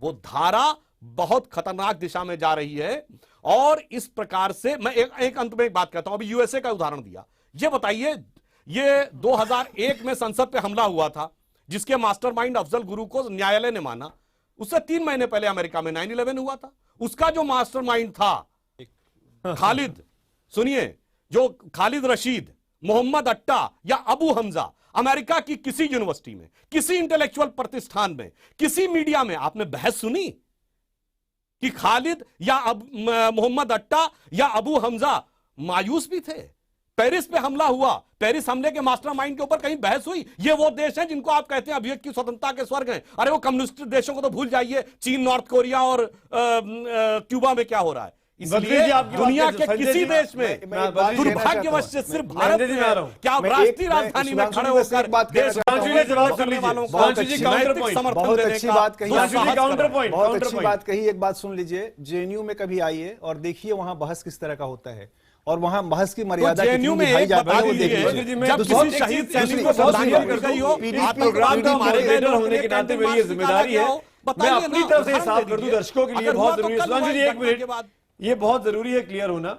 वो धारा बहुत खतरनाक दिशा में जा रही है। और इस प्रकार से मैं एक अंत में एक बात कहता हूं। अभी यूएसए का उदाहरण दिया। ये बताइए, ये 2001 में संसद पे हमला हुआ था, जिसके मास्टरमाइंड अफजल गुरु को न्यायालय ने माना। उससे 3 महीने पहले अमेरिका में 9/11 हुआ था। उसका जो मास्टरमाइंड था खालिद, सुनिए, जो खालिद रशीद, मोहम्मद अट्टा या अबू हमजा, अमेरिका की किसी यूनिवर्सिटी में, किसी इंटेलेक्चुअल प्रतिष्ठान में, किसी मीडिया में आपने बहस सुनी कि खालिद या मोहम्मद अट्टा या अबू हमजा मायूस भी थे? पेरिस पे हमला हुआ, पेरिस हमले के मास्टरमाइंड के ऊपर कहीं बहस हुई? ये वो देश हैं जिनको आप कहते हैं अभिव्यक्ति की स्वतंत्रता के स्वर्ग हैं। अरे वो कम्युनिस्ट देशों को तो भूल जाइए, चीन, नॉर्थ कोरिया और क्यूबा में क्या हो रहा है। इसलिए दुनिया के किसी देश में दुर्भाग्यवश से सिर्फ भारत में क्या आप राष्ट्रीय राजधानी में खड़े होकर देश बहुत अच्छी बात कही, बहुत अच्छी बात कही। एक बात सुन लीजिए, जेएनयू में कभी आइए और देखिए वहां बहस किस तरह का होता है और वहां बहस की मर्यादा जेएनयू में एक बता दीजिए, जब किसी शहीद सैनिक को श्रद्धांजलि कर रही हो, आतंकवाद का मारे गए होने के नाते मेरी ये जिम्मेदारी है, मैं अपनी तरफ से साफ कर दूं दर्शकों के लिए। बहुत जरूरी है सुधांशु जी, 1 मिनट, ये बहुत जरूरी है क्लियर होना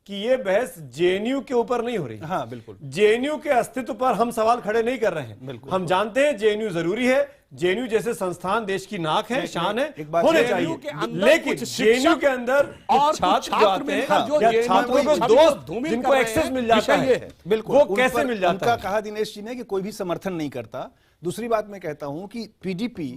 कि ये बहस जेएनयू के ऊपर नहीं हो रही। हाँ बिल्कुल, जेएनयू के अस्तित्व पर हम सवाल खड़े नहीं कर रहे हैं। हम जानते हैं जेएनयू जरूरी है, जेएनयू जैसे संस्थान देश की नाक है, शान है, होने चाहिए। लेकिन जेएनयू के अंदर और छात्र जो आते हैं या छात्रों को दोस्त जिनको एक्सेस मिल जाता है, बिल्कुल, वो कैसे मिल जाता है? उनका कहा दिनेश जी ने कि कोई भी समर्थन नहीं करता। दूसरी बात मैं कहता हूं कि पीडीपी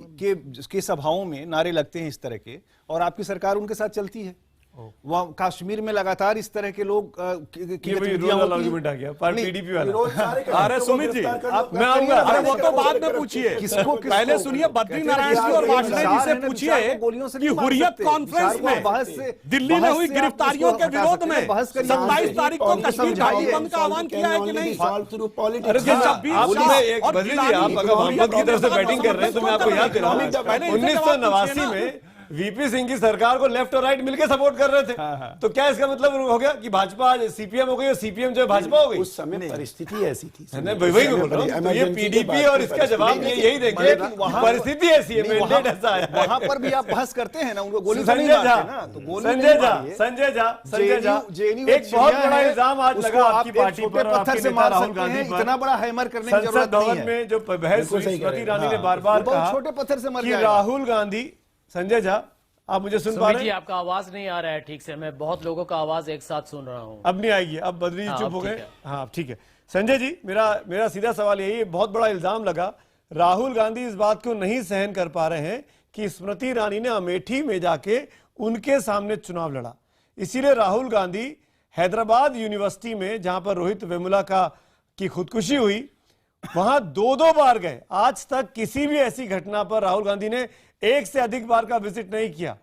के सभाओं में नारे लगते हैं इस तरह के, और आपकी सरकार उनके साथ चलती है। वहां कश्मीर में लगातार इस तरह के लोग आर्गुमेंट आ गया पर पीडीपी वाला। अरे सुमित जी, मैं आऊंगा। अरे वो तो बाद में पूछिए, पहले सुनिए बद्री नारायण जी और वाजपेयी जी से पूछिए कि हुर्रियत कॉन्फ्रेंस में दिल्ली में हुई गिरफ्तारियों के विरोध में 27 तारीख को कश्मीर घाटी बंद का आह्वान किया है कि नहीं? आप अगर मोहम्मद की तरफ से बैटिंग कर रहे हैं तो मैं आपको याद दिलाऊं, 1989 में वीपी सिंह की सरकार को लेफ्ट और राइट मिलकर सपोर्ट कर रहे थे। तो क्या इसका मतलब हो गया कि भाजपा आज सीपीएम हो गई और सीपीएम जो भाजपा हो गई? उस समय परिस्थिति ऐसी थी। वही बोल रहा हूं, तो ये पीडीपी और इसका जवाब यही देखिए, परिस्थिति ऐसी है, मैंडेट ऐसा है। वहां पर भी आप बहस करते हैं ना, उनको गोली संजय झा, एक बहुत बड़ा इल्जाम आज लगा आपकी पार्टी पर, पत्थर से मार राहुल गांधी पर। इतना बड़ा हैमर करने की जरूरत नहीं है। संसद भवन में जो बहस हुई, स्मृति ईरानी ने बार-बार कहा छोटे पत्थर से मर कि राहुल गांधी, संजय झा आप मुझे सुन पा रहे हैं? जी आपका आवाज नहीं आ रहा है ठीक से, मैं बहुत लोगों का आवाज एक साथ सुन रहा हूं। अब नहीं आएगी, अब बद्री जी चुप हो गए। हाँ ठीक है संजय जी, मेरा सीधा सवाल यही है, बहुत बड़ा इल्जाम लगा, राहुल गांधी इस बात को नहीं सहन कर पा रहे हैं कि स्मृति ईरानी ने अमेठी में जाके उनके सामने चुनाव लड़ा। इसीलिए राहुल गांधी हैदराबाद यूनिवर्सिटी में, जहां पर रोहित वेमुला की खुदकुशी हुई, वहां 2-2 बार गए। आज तक किसी भी ऐसी घटना पर राहुल गांधी ने 1 से अधिक बार का विजिट नहीं किया।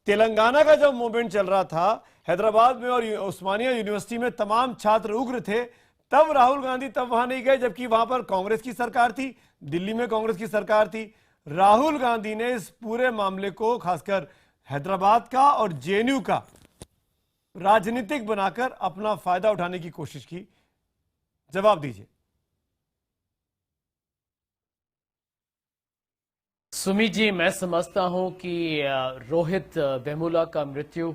तेलंगाना का जब मूवमेंट चल रहा था हैदराबाद में और उस्मानिया यूनिवर्सिटी में, तमाम छात्र उग्र थे, तब राहुल गांधी तब वहां नहीं गए, जबकि वहां पर कांग्रेस की सरकार थी, दिल्ली में कांग्रेस की सरकार थी। राहुल गांधी ने इस पूरे मामले को, खासकर हैदराबाद का और जेएनयू का, राजनीतिक बनाकर अपना फायदा उठाने की कोशिश की। जवाब दीजिए। सुमित जी, मैं समझता हूं कि रोहित वेमुला का मृत्यु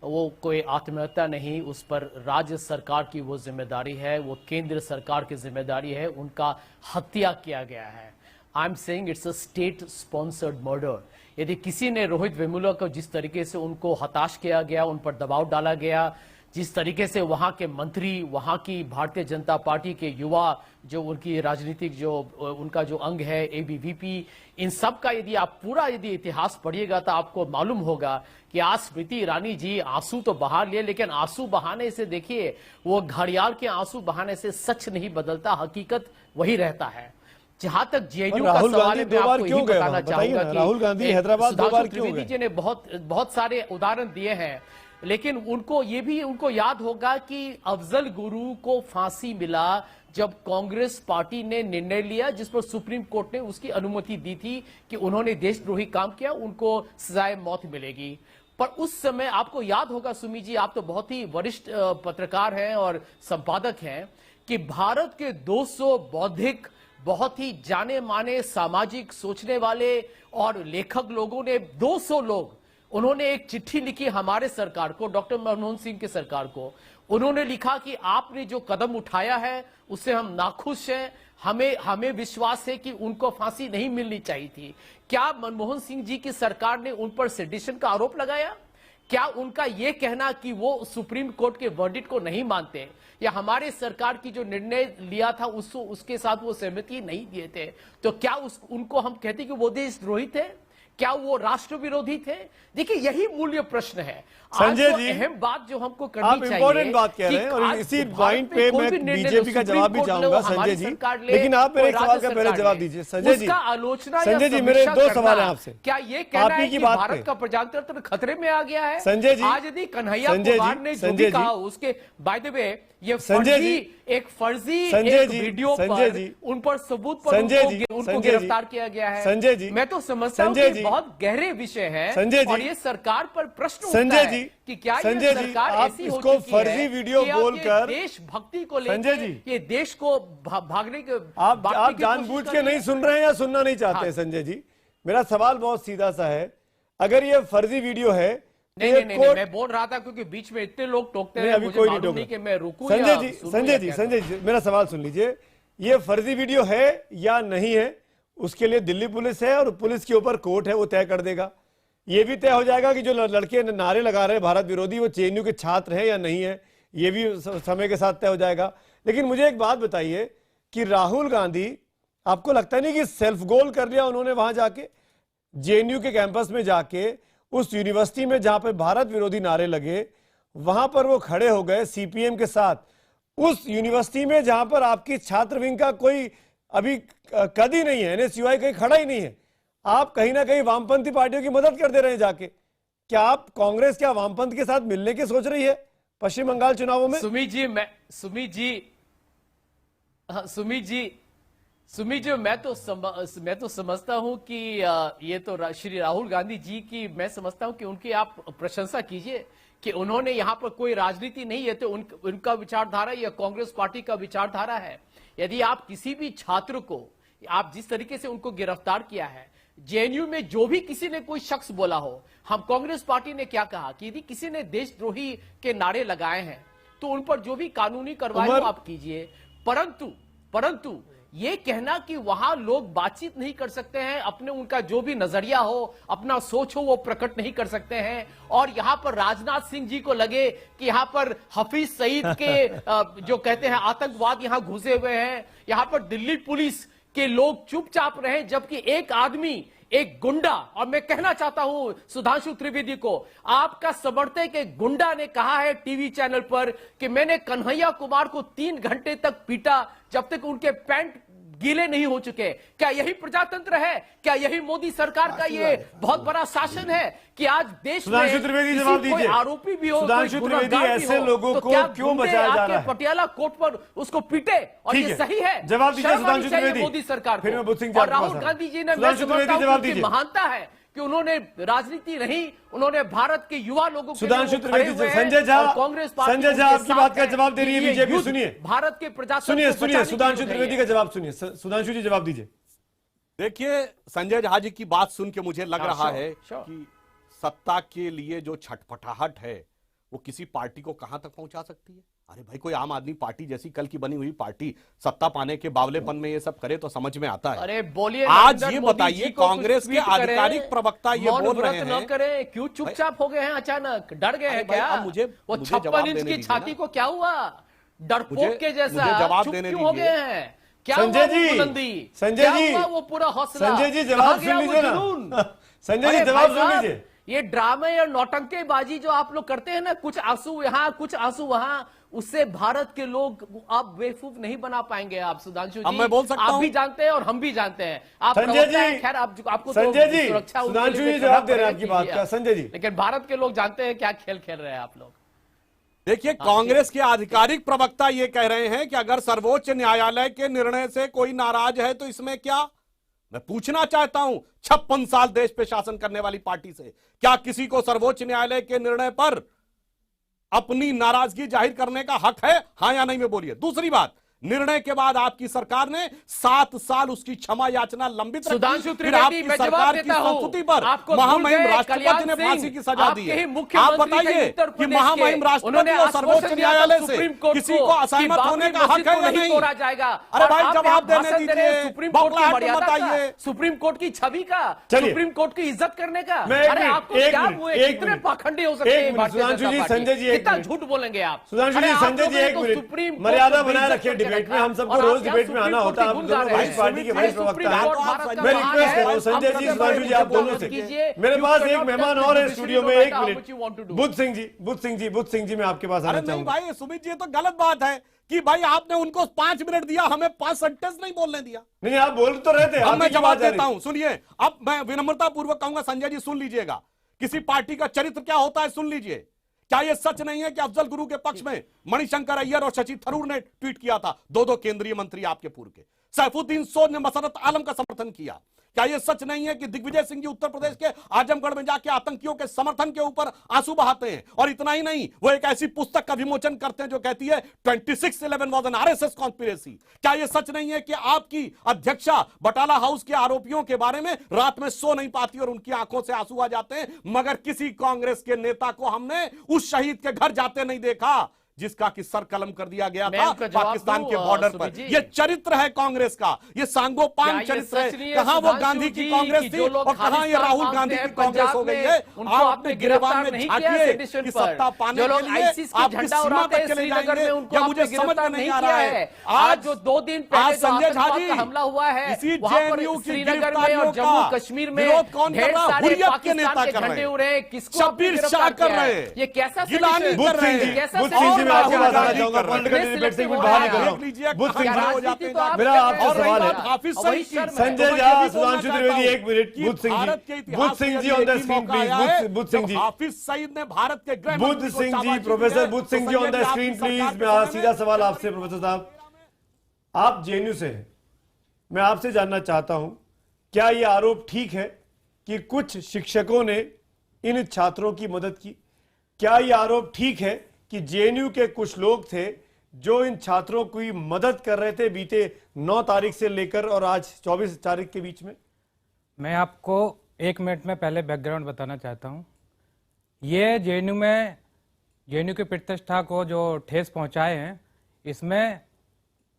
वो कोई आत्महत्या नहीं, उस पर राज्य सरकार की वो जिम्मेदारी है, वो केंद्र सरकार की जिम्मेदारी है, उनका हत्या किया गया है। I am saying it's a state sponsored murder. यदि किसी ने रोहित वेमुला को जिस तरीके से उनको हताश किया गया, उन पर दबाव डाला गया, जिस तरीके से वहां के मंत्री, वहां की भारतीय जनता पार्टी के युवा, जो उनकी राजनीतिक जो उनका जो अंग है एबीवीपी, इन सब का यदि इतिहास पढ़िएगा तो आपको मालूम होगा कि आज स्मृति ईरानी जी आंसू तो बहा लिए, लेकिन आंसू बहाने से देखिए, वो घड़ियाल के आंसू बहाने से सच नहीं बदलता, हकीकत वही रहता है। जहां तक जेएनयू का सवाल है, मैं आपको यही बताना चाहूंगा कि राहुल गांधी हैदराबाद 2 बार क्यों गए? जी ने बहुत सारे उदाहरण दिए हैं, लेकिन उनको ये भी उनको याद होगा कि अफजल गुरु को फांसी मिला जब कांग्रेस पार्टी ने निर्णय लिया, जिस पर सुप्रीम कोर्ट ने उसकी अनुमति दी थी कि उन्होंने देशद्रोही काम किया, उनको सजाए मौत मिलेगी। पर उस समय आपको याद होगा सुमी जी, आप तो बहुत ही वरिष्ठ पत्रकार हैं और संपादक हैं, कि भारत के 200 बौद्धिक, बहुत ही जाने माने सामाजिक सोचने वाले और लेखक लोगों ने, 200 लोग, उन्होंने एक चिट्ठी लिखी हमारे सरकार को, डॉक्टर मनमोहन सिंह की सरकार को। उन्होंने लिखा कि आपने जो कदम उठाया है उससे हम नाखुश हैं, हमें विश्वास है कि उनको फांसी नहीं मिलनी चाहिए थी। क्या मनमोहन सिंह जी की सरकार ने उन पर सेडिशन का आरोप लगाया? क्या उनका यह कहना कि वो सुप्रीम कोर्ट के वर्डिक्ट को नहीं मानते, या हमारे सरकार की जो निर्णय लिया था उसके साथ वो सहमति नहीं दिए थे, तो क्या उनको हम कहते कि वो देशद्रोही थे? क्या वो राष्ट्र विरोधी थे? देखिए, यही मूल्य प्रश्न है। संजय जी, अहम बात जो हमको करनी आप चाहिए, इंपॉर्टेंट बात कह रहे हैं, और इसी पॉइंट पे मैं बीजेपी का जवाब भी चाहूंगा संजय जी, लेकिन आप मेरे एक सवाल का पहले जवाब दीजिए। संजय जी, आलोचना, संजय जी, मेरे 2 सवाल हैं आपसे। क्या ये कहना है कि भारत का प्रजातंत्र खतरे में आ गया है? संजय जी, आज यदि कन्हैया कुमार ने जो भी कहा, उसके बाय द वे ये एक फर्जी वीडियो पर उन पर सबूत पर उनको गिरफ्तार किया गया है। संजय जी, मैं तो समझता हूं कि बहुत गहरे विषय है, और ये सरकार पर प्रश्न उठता है कि क्या ये सरकार ऐसी हो चुकी फर्जी वीडियो बोलकर देशभक्ति को लेकर ये देश को भागने के, आप जानबूझ के नहीं सुन रहे हैं या सुनना नहीं चाहते? संजय जी, मेरा सवाल बहुत सीधा सा है, अगर ये फर्जी वीडियो है, नहीं, मैं बोल रहा था क्योंकि बीच में इतने लोग टोकते हैं, अभी कोई नहीं टोक कि मैं रुकूं। संजय जी, मेरा सवाल सुन लीजिए। ये फर्जी वीडियो है या नहीं है, उसके लिए दिल्ली पुलिस है, और पुलिस के ऊपर कोर्ट है, वो तय कर देगा। ये भी तय हो जाएगा कि जो लड़के नारे लगा रहे हैं भारत विरोधी, वो जेएनयू के छात्र हैं या नहीं है, ये भी समय के साथ तय हो जाएगा। लेकिन मुझे एक बात बताइए कि राहुल गांधी, आपको लगता नहीं कि सेल्फ गोल कर लिया उन्होंने वहां जाके, जेएनयू के कैंपस में जाके, उस यूनिवर्सिटी में जहां पर भारत विरोधी नारे लगे, वहां पर वो खड़े हो गए सीपीएम के साथ, उस यूनिवर्सिटी में जहां पर आपकी छात्र विंग का कोई अभी कद ही नहीं है, एनएसयूआई कहीं खड़ा ही नहीं है, आप कहीं ना कहीं वामपंथी पार्टियों की मदद कर दे रहे हैं जाके। क्या आप कांग्रेस क्या वामपंथ के साथ मिलने की सोच रही है पश्चिम बंगाल चुनावों में? सुमित जी, मैं तो समझता हूं कि ये तो श्री राहुल गांधी जी की, मैं समझता हूं कि उनकी आप प्रशंसा कीजिए कि उन्होंने यहां पर कोई राजनीति नहीं है, तो उनका विचारधारा या कांग्रेस पार्टी का विचारधारा है। यदि आप किसी भी छात्र को, आप जिस तरीके से उनको गिरफ्तार किया है, जेएनयू में जो भी किसी ने कोई शख्स बोला हो, हम कांग्रेस पार्टी ने क्या कहा कि यदि किसी ने देशद्रोही के नारे लगाए हैं तो उन पर जो भी कानूनी कार्रवाई हो आप कीजिए, परंतु ये कहना कि वहां लोग बातचीत नहीं कर सकते हैं, अपने उनका जो भी नजरिया हो, अपना सोच हो, वो प्रकट नहीं कर सकते हैं, और यहां पर राजनाथ सिंह जी को लगे कि यहां पर हफीज सईद के जो कहते हैं आतंकवाद यहां घुसे हुए हैं, यहां पर दिल्ली पुलिस के लोग चुपचाप रहे, जबकि एक आदमी, एक गुंडा, और मैं कहना चाहता हूं सुधांशु त्रिवेदी को, आपका समर्थक एक गुंडा ने कहा है टीवी चैनल पर कि मैंने कन्हैया कुमार को 3 घंटे तक पीटा जब तक उनके पैंट गीले नहीं हो चुके। क्या यही प्रजातंत्र है? क्या यही मोदी सरकार का ये बहुत बड़ा शासन है कि आज देश में कोई आरोपी भी हो, कोई गुनहगार ऐसे लोगों को क्यों बचाया जा रहा है? पटियाला कोर्ट पर उसको पीटे, और ये सही है? जवाब दीजिए सुधांशु त्रिवेदी, मोदी सरकार फिर मैं बुद्ध सिंह और राहुल गांधी जी ने, मैं समझता हूं कि महानता है कि उन्होंने राजनीति नहीं, उन्होंने भारत के युवा लोगों के, सुधांशु त्रिवेदी, संजय झा, कांग्रेस आपकी बात का जवाब दे रही है बीजेपी, सुनिए भारत के प्रजातंत्र, सुनिए सुधांशु त्रिवेदी का जवाब सुनिए। सुधांशु जी जवाब दीजिए। देखिए, संजय झा जी की बात सुन के मुझे लग रहा है कि सत्ता के लिए जो छटपटाहट है वो किसी पार्टी को कहां तक पहुंचा सकती है। अरे भाई, कोई आम आदमी पार्टी जैसी कल की बनी हुई पार्टी सत्ता पाने के बावलेपन में ये सब करे तो समझ में आता है। अरे बोलिए, आज ये बताइए, कांग्रेस के आधिकारिक प्रवक्ता ये बोल रहे हैं, न करें, क्यों चुपचाप हो गए हैं? अचानक डर गए हैं क्या? वो 56 इंच की छाती को क्या हुआ? डरपोक के जैसा जवाब चुप देने क्यों हो गए हैं? क्या संजय हुआ वो बुलंदी? संजय जी, क्या हुआ वो पूरा हौसला? संजय जी जवाब सुन लीजिए ना। संजय जी जवाब सुन लीजिए। ये ड्रामे और नौटंकेबाजी जो आप लोग करते हैं ना, कुछ आंसू यहाँ कुछ आंसू वहां, उससे भारत के लोग आप बेवकूफ नहीं बना पाएंगे। आप सुधांशु जी, मैं बोल सकता आप हूं? भी जानते हैं और हम भी जानते हैं। आप संजय जी, खैर आपको संजय जी, सुरक्षा सुधांशु जी जवाब दे रहे हैं आपकी बात का। संजय जी, लेकिन भारत के लोग जानते हैं क्या खेल खेल रहे हैं आप लोग। देखिए, कांग्रेस के आधिकारिक प्रवक्ता ये कह रहे हैं कि अगर सर्वोच्च न्यायालय के निर्णय से कोई नाराज है तो इसमें क्या। मैं पूछना चाहता हूं 56 साल देश पे शासन करने वाली पार्टी से, क्या किसी को सर्वोच्च न्यायालय के निर्णय पर अपनी नाराजगी जाहिर करने का हक है? हां या नहीं में बोलिए। दूसरी बात, निर्णय के बाद आपकी सरकार ने 7 साल उसकी क्षमा याचना लंबित रखी, फिर आपकी सरकार की संस्तुति पर महामहिम राष्ट्रपति ने फांसी की सजा दी है। आप बताइए कि महामहिम राष्ट्रपति और सर्वोच्च न्यायालय से किसी को असहमत होने का हक है या नहीं? अरे भाई जवाब देने दीजिए, बौखलाहट मत बताइए। सुप्रीम कोर्ट की छवि का, चलिए। सुप्रीम कोर्ट की इज्जत करने का, मैं अरे आपको क्या हुए? कितने पाखंडी हो सकते हैं भारतीय जनता पार्टी? संजय जी, कितना झूठ बोलेंगे आप? सुधांशु जी, संजय जी एक मिनट, मर्यादा बनाए रखिए डिबेट में। हम सबको रोज डिबेट में आना होता है। हम दोनों वरिष्ठ पार्टी के वरिष्ठ प्रवक्ता हैं। मैं रिक्वेस्ट कर रहा हूं संजय जी, सुधांशु जी, आप दोनों से। मेरे पास एक मेहमान और है स्टूडियो में, एक मिनट। बुद्ध सिंह जी मैं आपके पास आना चाहूंगा। भाई सुमित जी, ये तो गलत बात है कि भाई आपने उनको 5 मिनट दिया, हमें 5 सेंटेंस नहीं बोलने दिया। नहीं, आप बोल तो रहे थे। अब मैं जवाब देता हूं, सुनिए। अब मैं विनम्रता पूर्वक कहूंगा, संजय जी सुन लीजिएगा, किसी पार्टी का चरित्र क्या होता है सुन लीजिए। क्या यह सच नहीं है कि अफजल गुरु के पक्ष में मणिशंकर अय्यर और शशि थरूर ने ट्वीट किया था? दो केंद्रीय मंत्री आपके पूर्व के। सैफुद्दीन सोज ने मसरत आलम का समर्थन किया। क्या यह सच नहीं है कि दिग्विजय सिंह जी उत्तर प्रदेश के आजमगढ़ में जाके आतंकियों के समर्थन के ऊपर आंसू बहाते हैं? और इतना ही नहीं, वो एक ऐसी पुस्तक का विमोचन करते हैं जो कहती है 26/11 वाज एन आरएसएस कॉन्स्पिरेसी। क्या यह सच नहीं है कि आपकी अध्यक्षा बटाला हाउस के आरोपियों के बारे में रात में सो नहीं पाती और उनकी आंखों से आंसू आ जाते हैं? मगर किसी कांग्रेस के नेता को हमने उस शहीद के घर जाते नहीं देखा जिसका कि सर कलम कर दिया गया था पाकिस्तान के बॉर्डर पर। यह चरित्र है कांग्रेस का, यह सांगोपांग चरित्र है। कहां वो गांधी की कांग्रेस थी और कहां ये राहुल गांधी की कांग्रेस हो गई है। आप अपने गिरबान में झांकिए कि सत्ता पाने के लिए आप किस सीमा तक चले जाएंगे, या मुझे समझ में नहीं आ रहा है। आज जो 2 दिन पहले संजय झा जी हमला हुआ है, इसी जेएनयू की गिरफ्तारियों का कश्मीर में विरोध कौन कर रहा है? हुर्रियत के नेता कर रहे हैं, शब्बीर शाह कर रहे हैं, ये कैसा गिलानी कर रहे हैं, कैसा मैं आपके पास आना चाहूंगा। पॉलिटिकल डिबेट से कुछ बाहर निकल रहा हूं। बुद्ध सिंह जी, मेरा आपसे सवाल है। संजय झा, सुधांशु त्रिवेदी, एक मिनट। Buddh Singh ji on the screen please. Buddh Singh ji, Hafiz Saeed ने भारत के गृह Buddh Singh ji, professor Buddh Singh ji on the screen please. मेरा सीधा सवाल आपसे प्रोफेसर साहब, आप जेएनयू से हैं, मैं आपसे जानना चाहता हूं, क्या यह आरोप ठीक है कि कुछ शिक्षकों ने इन छात्रों की मदद की? क्या यह आरोप ठीक है कि जेएनयू के कुछ लोग थे जो इन छात्रों की मदद कर रहे थे बीते 9 तारीख से लेकर और आज 24 तारीख के बीच में? मैं आपको 1 मिनट में पहले बैकग्राउंड बताना चाहता हूं। ये जेएनयू की प्रतिष्ठा को जो ठेस पहुंचाए हैं, इसमें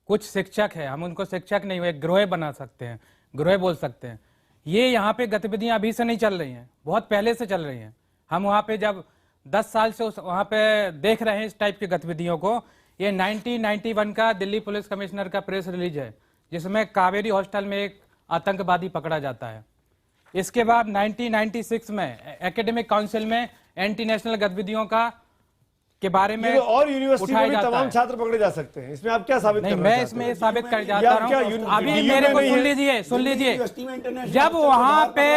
कुछ शिक्षक है, हम उनको शिक्षक नहीं, वो एक गिरोह बना सकते हैं, गिरोह बोल सकते हैं। ये यहाँ पे गतिविधियां अभी से नहीं चल रही हैं, बहुत पहले से चल रही हैं। हम वहाँ पे जब 10 साल से वहाँ पे देख रहे हैं इस टाइप की गतिविधियों को। ये 1991 का दिल्ली पुलिस कमिश्नर का प्रेस रिलीज है, जिसमें कावेरी हॉस्टल में एक आतंकवादी पकड़ा जाता है। इसके बाद 1996 में एकेडमिक काउंसिल में एंटी नेशनल गतिविधियों का के बारे में और यूनिवर्सिटी में भी तमाम छात्र पकड़े जा सकते हैं। इसमें आप क्या साबित कर रहे हैं? मैं इसमें साबित कर जाता हूं। अभी मेरे को सुन लीजिए, जब वहां पे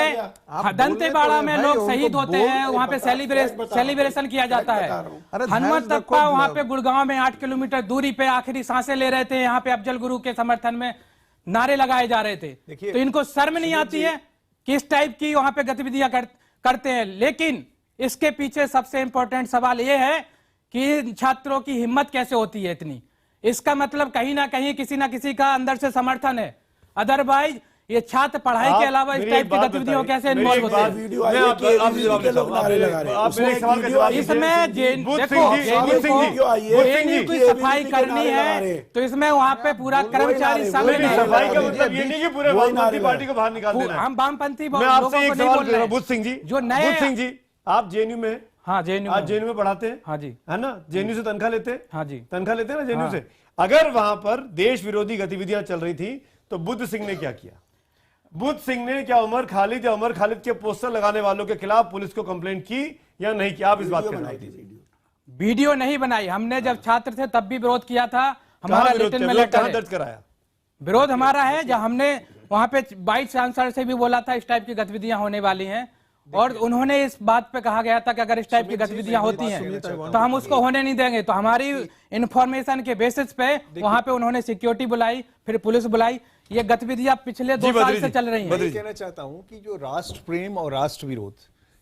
दंतेवाड़ा में लोग शहीद होते हैं, वहां पे सेलिब्रेशन किया जाता है। हनुमत तप्पा वहां पे गुड़गांव में 8 किलोमीटर दूरी पे आखिरी सांसें ले रहे थे, यहाँ पे अफजल गुरु के समर्थन में नारे लगाए जा रहे थे। तो इनको शर्म नहीं आती है कि इस टाइप की वहां पे गतिविधियां करते हैं? लेकिन इसके पीछे सबसे इंपॉर्टेंट सवाल यह है कि छात्रों की हिम्मत कैसे होती है इतनी। इसका मतलब कहीं ना कहीं किसी ना किसी का अंदर से समर्थन है। अदरवाइज ये छात्र पढ़ाई के अलावा इस टाइप की गतिविधियों कैसे इन्वॉल्व होते हैं? वीडियो आई है कि लोग नारे लगा रहे हैं। इसमें जेएनयू की सफाई करनी है तो इसमें वहाँ पे पूरा कर्मचारी शामिल है। सफाई का मतलब ये नहीं कि पूरे वामपंथी पार्टी को बाहर निकाल देना है। हम वामपंथी मैं आपसे एक सवाल कर रहा हूं, बुद्ध सिंह जी, जो नए बुद्ध सिंह जी, आप जेएनयू में, हाँ जेएनयू, आप जेएनयू में पढ़ाते हैं, हाँ जी, है ना, जेएनयू से तनख्वाह लेते हैं, हाँ जी, तनख्वाह लेते हैं ना जेएनयू हाँ। से। अगर वहां पर देश विरोधी गतिविधियां चल रही थी तो बुद्ध सिंह ने क्या किया? बुद्ध सिंह ने क्या उमर खालिद या उमर खालिद के पोस्टर लगाने वालों के खिलाफ पुलिस को कंप्लेंट की या नहीं किया? आप इस बात पर वीडियो नहीं बनाई। हमने जब छात्र थे तब भी विरोध किया था, हमारा रिटन में लेटर दर्ज कराया। विरोध हमारा है जब हमने वहां पे वाइस चांसलर से भी बोला था इस टाइप की गतिविधियां होने वाली हैं, और उन्होंने इस बात पे कहा गया था कि अगर इस टाइप की गतिविधियां होती हैं तो हम उसको होने नहीं देंगे। तो हमारी इंफॉर्मेशन के बेसिस पे वहां पे उन्होंने सिक्योरिटी बुलाई, फिर पुलिस बुलाई। ये गतिविधियां पिछले 2 साल से चल रही हैं। मैं कहना चाहता हूं कि जो राष्ट्र प्रेम और राष्ट्र विरोध,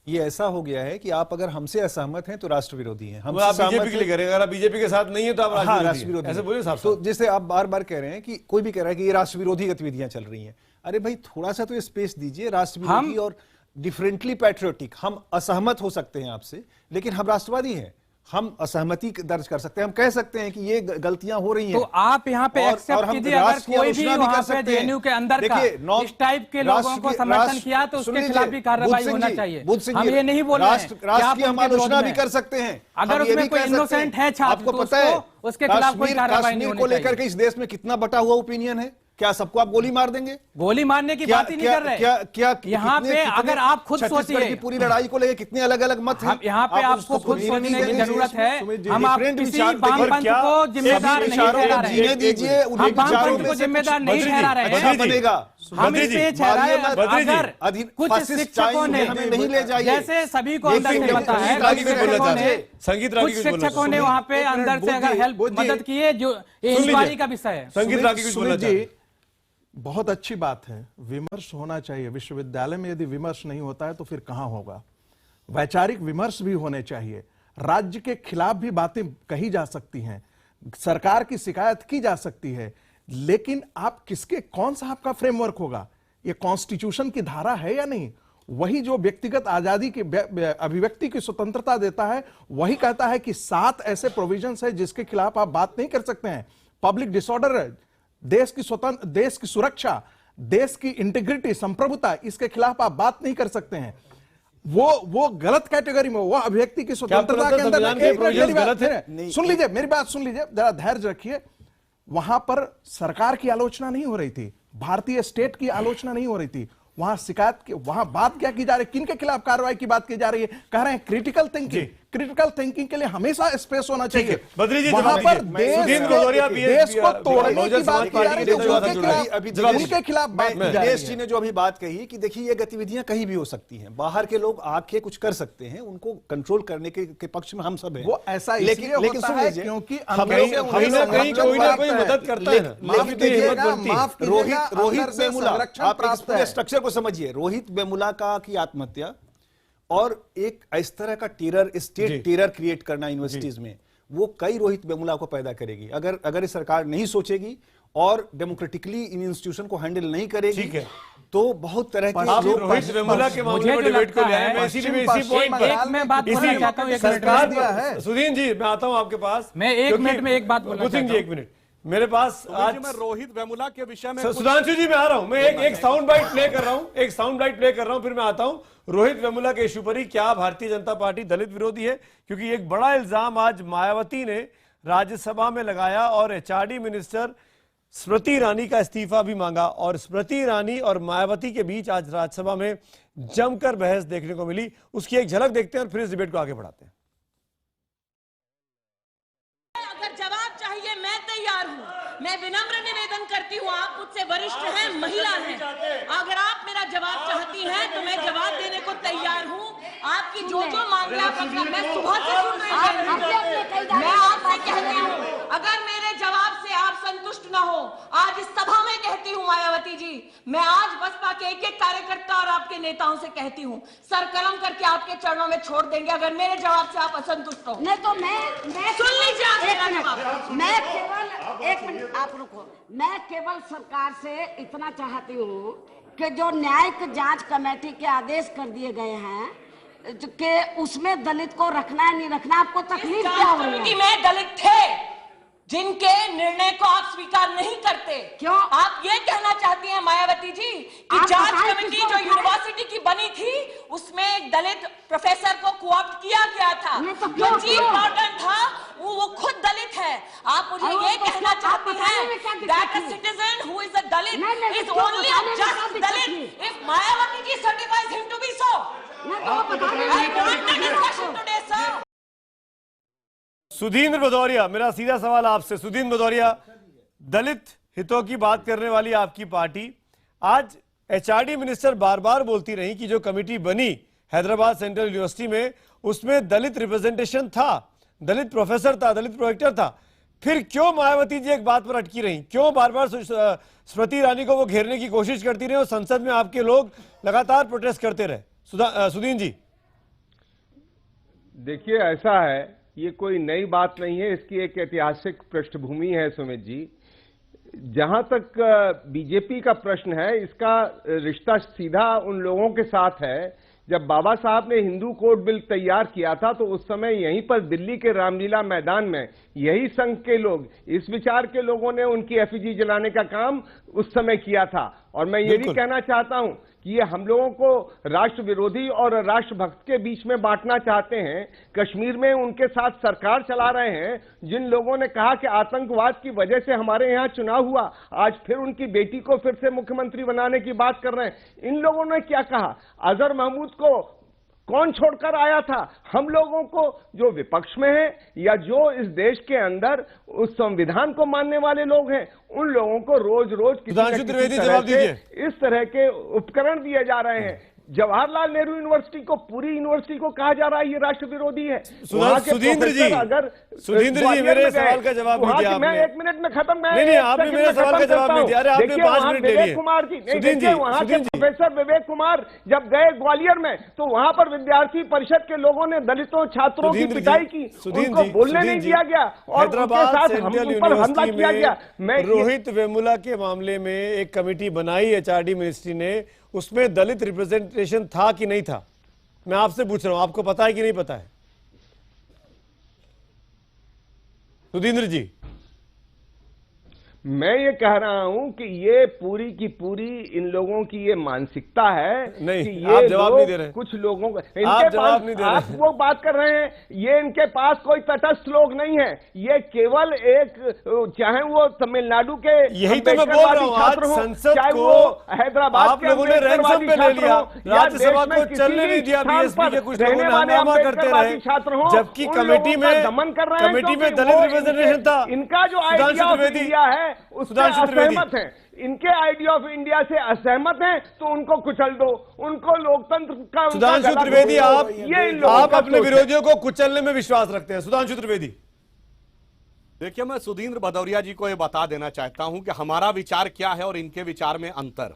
ये ऐसा हो गया है कि आप अगर हमसे असहमत हैं तो राष्ट्र विरोधी हैं। हम आप बीजेपी के लिए करें, अगर आप बीजेपी के साथ नहीं है तो आप राष्ट्र विरोधी, ऐसे बोलिए साहब। तो जैसे आप बार बार कह रहे हैं कि कोई भी कह रहा है कि ये राष्ट्र विरोधी गतिविधियां चल रही हैं, अरे भाई थोड़ा सा तो स्पेस दीजिए। राष्ट्र विरोधी और डिफरेंटली पैट्रियोटिक, हम असहमत हो सकते हैं आपसे, लेकिन हम राष्ट्रवादी हैं। हम असहमति दर्ज कर सकते हैं, हम कह सकते हैं कि ये गलतियां हो रही हैं। तो आप यहाँ पे एक्सेप्ट कीजिए, अगर कोई भी वहाँ पे जेएनयू के अंदर का इस टाइप के लोगों को समर्थन किया तो उसके खिलाफ भी कार्रवाई होना चाहिए। हम ये नहीं बोल रहे हैं राष्ट्र की हम आलोचना भी कर सकते हैं। अगर उसमें कोई इनोसेंट है छात्र, आपको पता है उसके खिलाफ कोई कार्रवाई नहीं होनी को लेकर के इस देश में कितना बटा हुआ ओपिनियन है? क्या सबको आप गोली मार देंगे? गोली मारने की बात ही नहीं कर रहे। क्या यहाँ पे अगर आप खुद सोचिए, पूरी लड़ाई को लेकर कितने अलग अलग मत हैं। यहाँ पे आपको खुद सोचने की जरूरत है। हम आप किसी वामपंथ को जिम्मेदार नहीं ठहरा रहे हैं। हम वामपंथ को जिम्मेदार नहीं ठहरा रहे हैं। हम इसे अगर कुछ शिक्षकों ने नहीं ले जाइए, जैसे सभी को अंदर से पता है, कुछ शिक्षकों ने वहाँ पे अंदर से अगर हेल्प मदद की है, जो इंक्वायरी का विषय है। सुमित जी, बहुत अच्छी बात है, विमर्श होना चाहिए। विश्वविद्यालय में यदि विमर्श नहीं होता है तो फिर कहां होगा? वैचारिक विमर्श भी होने चाहिए। राज्य के खिलाफ भी बातें कही जा सकती हैं, सरकार की शिकायत की जा सकती है, लेकिन आप किसके, कौन सा आपका फ्रेमवर्क होगा? ये कॉन्स्टिट्यूशन की धारा है या नहीं? वही जो व्यक्तिगत आजादी की, अभिव्यक्ति की स्वतंत्रता देता है, वही कहता है कि 7 ऐसे प्रोविजंस है जिसके खिलाफ आप बात नहीं कर सकते हैं। पब्लिक डिसऑर्डर, देश की स्वतंत्र, देश की सुरक्षा, देश की इंटीग्रिटी, संप्रभुता, इसके खिलाफ आप बात नहीं कर सकते हैं। वो गलत कैटेगरी में, वो अभिव्यक्ति की स्वतंत्रता के अंदर। सुन लीजिए मेरी बात, सुन लीजिए, जरा धैर्य रखिए। वहां पर सरकार की आलोचना नहीं हो रही थी, भारतीय स्टेट की आलोचना नहीं हो रही थी। वहां शिकायत की, वहां बात क्या की जा रही है, किनके खिलाफ कार्रवाई की बात की जा रही है? कह रहे हैं क्रिटिकल थिंकिंग। क्रिटिकल थिंकिंग के लिए हमेशा स्पेस होना चाहिए। बद्री जी, वहां पर देश को तोड़ने की बात की जा रही है, उनके खिलाफ बात की जा रही है। दिनेश जी ने जो अभी बात कही कि देखिए ये गतिविधियां कहीं भी हो सकती हैं, बाहर के लोग आके कुछ कर सकते हैं, उनको कंट्रोल करने के पक्ष में हम सब हैं। वो ऐसा लेकिन सुन लीजिए, क्योंकि कोई ना कोई मदद करता है। रोहित वेमुला, आप स्ट्रक्चर को समझिए, रोहित वेमुला का की आत्महत्या और एक इस तरह का टेरर, स्टेट टेरर क्रिएट करना यूनिवर्सिटीज में, वो कई रोहित वेमुला को पैदा करेगी। अगर इस सरकार नहीं सोचेगी और डेमोक्रेटिकली इन इंस्टीट्यूशन को हैंडल नहीं करेगी, ठीक है, तो बहुत तरह के आप रोहित वेमुला के मामले में डिबेट को ले आए। मैं इसीलिए इसी पॉइंट पर मैं बात बोलना चाहता हूं। सरकार, सुधीन जी मैं आता हूं आपके पास, मैं 1 मिनट में एक बात बोलना चाहता हूं। 1 मिनट मेरे पास आज मैं रोहित वेमुला के विषय में सुधांशु जी मैं आ रहा हूं, मैं एक साउंड बाइट प्ले कर रहा हूं, एक साउंड बाइट प्ले कर रहा हूं, फिर मैं आता हूं रोहित वेमुला के इशू पर ही। क्या भारतीय जनता पार्टी दलित विरोधी है? क्योंकि एक बड़ा इल्जाम आज मायावती ने राज्यसभा में लगाया और एचआरडी मिनिस्टर स्मृति ईरानी का इस्तीफा भी मांगा, और स्मृति ईरानी और मायावती के बीच आज राज्यसभा में जमकर बहस देखने को मिली। उसकी एक झलक देखते हैं और फिर इस डिबेट को आगे बढ़ाते हैं। अगर जवाब चाहिए मैं तैयार हूँ। मैं विनम्र निवेदन करती हूँ, आप मुझसे वरिष्ठ हैं, महिला हैं, अगर आप मेरा जवाब चाहती हैं तो मैं जवाब देने को तैयार हूँ। आपकी जो मामला मैं सुबह से सुन रही हूँ, मैं आपसे कहती हूँ, अगर मेरे जवाब से आप संतुष्ट न हो, आज इस सभा में कहती हूँ मायावती जी, मैं आज बसपा के एक एक कार्यकर्ता और आपके नेताओं से कहती हूँ, सर कलम करके आपके चरणों में छोड़ देंगे अगर मेरे जवाब से आप असंतुष्ट हो। नहीं तो मैं सुन लीजिए आप मेरा जवाब। मैं केवल एक मिनट आप रुको, मैं केवल सरकार से इतना चाहती हूँ कि जो न्यायिक जांच कमेटी के आदेश कर दिए गए हैं कि उसमें दलित को रखना है नहीं रखना, आपको तकलीफ क्या हो रही है? में दलित थे जिनके निर्णय को आप स्वीकार नहीं करते। क्यों? आप ये कहना चाहती हैं मायावती जी कि जांच कमेटी जो यूनिवर्सिटी की बनी थी उसमें एक दलित प्रोफेसर को कोऑप्ट किया गया था, जो चीफ वार्डन था वो खुद दलित है। आप मुझे ये कहना चाहती हैं that a citizen who is a Dalit is only a just Dalit if Mayawati ji certifies him to be so? I want the discussion today, sir. Sudhindra Bhadauria, मेरा सीधा सवाल आपसे। सुधींद्र भदौरिया, दलित हितों की बात करने वाली आपकी पार्टी आज एचआरडी मिनिस्टर बार बार बोलती रही कि जो कमेटी बनी हैदराबाद सेंट्रल यूनिवर्सिटी में उसमें दलित रिप्रेजेंटेशन था, दलित प्रोफेसर था, दलित प्रोजेक्टर था। फिर क्यों मायावती जी एक बात पर अटकी रही? क्यों बार बार स्मृति ईरानी को वो घेरने की कोशिश करती रही और संसद में आपके लोग लगातार प्रोटेस्ट करते रहे? सुधीन जी, देखिए ऐसा है, ये कोई नई बात नहीं है, इसकी एक ऐतिहासिक पृष्ठभूमि है सुमित जी। जहां तक बीजेपी का प्रश्न है, इसका रिश्ता सीधा उन लोगों के साथ है। जब बाबा साहब ने हिंदू कोड बिल तैयार किया था तो उस समय यहीं पर दिल्ली के रामलीला मैदान में यही संघ के लोग, इस विचार के लोगों ने उनकी एफिजी जलाने का काम उस समय किया था। और मैं ये भी कहना चाहता हूं कि ये हम लोगों को राष्ट्र विरोधी और राष्ट्रभक्त के बीच में बांटना चाहते हैं। कश्मीर में उनके साथ सरकार चला रहे हैं। जिन लोगों ने कहा कि आतंकवाद की वजह से हमारे यहाँ चुनाव हुआ, आज फिर उनकी बेटी को फिर से मुख्यमंत्री बनाने की बात कर रहे हैं। इन लोगों ने क्या कहा? अजहर महमूद को कौन छोड़कर आया था? हम लोगों को, जो विपक्ष में है या जो इस देश के अंदर उस संविधान को मानने वाले लोग हैं, उन लोगों को रोज रोज इस तरह के उपकरण दिए जा रहे हैं। जवाहरलाल नेहरू यूनिवर्सिटी को, पूरी यूनिवर्सिटी को कहा जा रहा है ये राष्ट्र विरोधी है। सुधींद्र जी, सुधींद्र जी, मेरे सवाल का जवाब नहीं दिया आपने। मैं 1 मिनट में खत्म। नहीं, आपने मेरे सवाल का जवाब नहीं दिया। अरे आपने 5 मिनट ले लिए। विवेक कुमार जी, देखिए वहां के प्रोफेसर विवेक कुमार जब गए ग्वालियर में तो वहां पर विद्यार्थी परिषद के लोगों ने दलितों छात्रों की पिटाई की, उनको बोलने नहीं दिया गया और हैदराबाद सेंट्रल यूनिवर्सिटी में रोहित वेमुला के मामले में एक कमेटी बनाई एचआरडी मिनिस्ट्री ने, उसमें दलित रिप्रेजेंटेशन था कि नहीं था? मैं आपसे पूछ रहा हूं, आपको पता है कि नहीं पता है? सुधींद्र जी, मैं ये कह रहा हूं कि ये पूरी की पूरी इन लोगों की ये मानसिकता है। नहीं, कि ये आप जवाब नहीं दे रहे। कुछ लोगों को आप जवाब नहीं दे रहे। आप वो बात कर रहे हैं, ये इनके पास कोई तटस्थ लोग नहीं है। ये केवल एक, चाहे वो तमिलनाडु के, यही तो मैं बोल रहा हूं, आज संसद को हैदराबाद आप लोगों ने रैंसम पे ले लिया, राज्यसभा को चलने नहीं दिया। बीएसपी के कुछ लोगों ने हंगामा करते रहे, जबकि कमेटी में दलित रिप्रेजेंटेशन था। इनका जो आइडिया ऑफ इंडिया है उससे असहमत है, इनके आइडिया ऑफ इंडिया से असहमत हैं, तो उनको कुचल दो। उनको लोकतंत्र का, सुधांशु त्रिवेदी, आप अपने विरोधियों को कुचलने में विश्वास रखते हैं? सुधांशु त्रिवेदी, देखिए, मैं सुधींद्र भदौरिया जी को यह बता देना चाहता हूं कि हमारा विचार क्या है और इनके विचार में अंतर।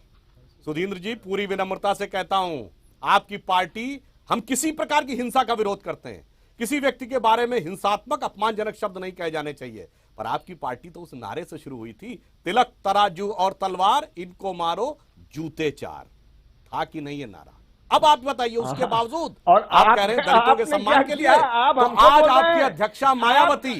सुधींद्र जी, पूरी विनम्रता से कहता हूं, आपकी पार्टी, हम किसी प्रकार की हिंसा का विरोध करते हैं। किसी व्यक्ति के बारे में हिंसात्मक, अपमानजनक शब्द नहीं कहे जाने चाहिए। पर आपकी पार्टी तो उस नारे से शुरू हुई थी, तिलक तराजू और तलवार, इनको मारो जूते 4। था कि नहीं ये नारा? अब आप बताइए, उसके बावजूद और आप कह रहे हैं दलितों के सम्मान के लिए, तो आज आपकी अध्यक्षा मायावती,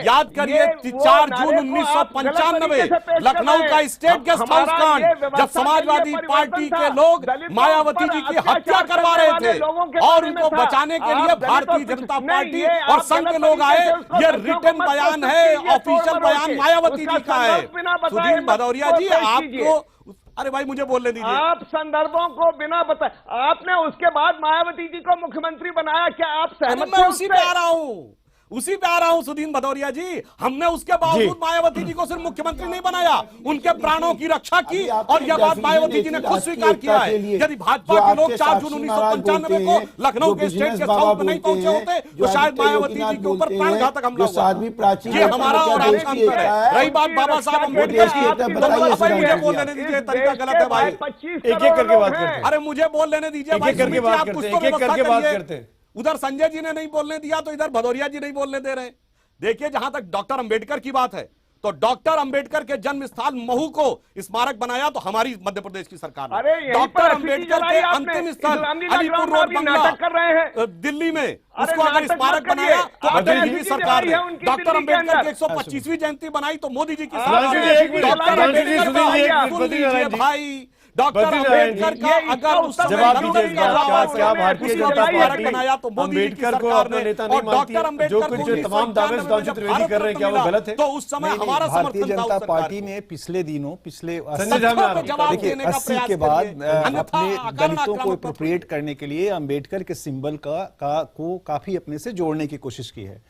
याद करिए 4 जून 1995 लखनऊ का स्टेट गेस्ट हाउस कांड, जब समाजवादी पार्टी के लोग मायावती जी की हत्या करवा रहे थे और उनको बचाने के लिए भारतीय जनता पार्टी और संघ के लोग आए। ये रिटन बयान है, ऑफिशियल बयान मायावती जी का है। सुधींद्र भदौरिया जी, आपको, अरे भाई मुझे बोलने दीजिए। आप संदर्भों को बिना बताए, आपने उसके बाद मायावती जी को मुख्यमंत्री बनाया, क्या आप सहमत? मैं उसी पे आ रहा हूं। उसी पे आ रहा हूं सुदीन भदौरिया जी। हमने उसके बावजूद मायावती जी को सिर्फ मुख्यमंत्री नहीं बनाया, उनके प्राणों की रक्षा की, और यह बात मायावती जी ने खुद स्वीकार किया है। यदि भाजपा के लोग 4 जून 1995 को लखनऊ के स्टेट के साउथ में नहीं पहुंचे होते तो शायद मायावती जी के ऊपर प्राणघातक हमला हुआ। ये हमारा और आपका अंतर है। रही बात बाबा साहब अम्बेडकर की, मुझे बोल लेने दीजिए, तरीका गलत है भाई। एक-एक करके बात करते हैं। अरे मुझे बोल लेने दीजिए भाई, करके बात करते हैं, एक-एक करके बात करते हैं। उधर संजय जी ने नहीं बोलने दिया तो इधर भदौरिया जी नहीं बोलने दे रहे। देखिए, जहां तक डॉक्टर अंबेडकर की बात है तो डॉक्टर अंबेडकर के जन्म स्थल महू को स्मारक बनाया तो हमारी मध्य प्रदेश की सरकार ने। डॉक्टर अंबेडकर के अंतिम स्थल अलीपुर रोड बंगला दिल्ली में उसको अगर स्मारक बनाया तो अटल जी की सरकार ने। डॉक्टर अंबेडकर की 125वीं जयंती बनाई तो मोदी जी की सरकार ने। डॉक्टर अंबेडकर भाई, डॉक्टर अंबेडकर का अगर उस जवाब दीजिएगा, क्या भारतीय जनता पार्टी बनाया तो अंबेडकर को अपना नेता नहीं मानती है? जो कुछ जो तमाम दावे सुधांशु त्रिवेदी कर रहे हैं, क्या वो गलत है? तो उस समय हमारा भारतीय जनता पार्टी ने पिछले दिनों, पिछले 80 के बाद अपने दलितों को अप्रोप्रिएट करने के लिए अंबेडकर के सिंबल को काफी अपने से जोड़ने की कोशिश की है।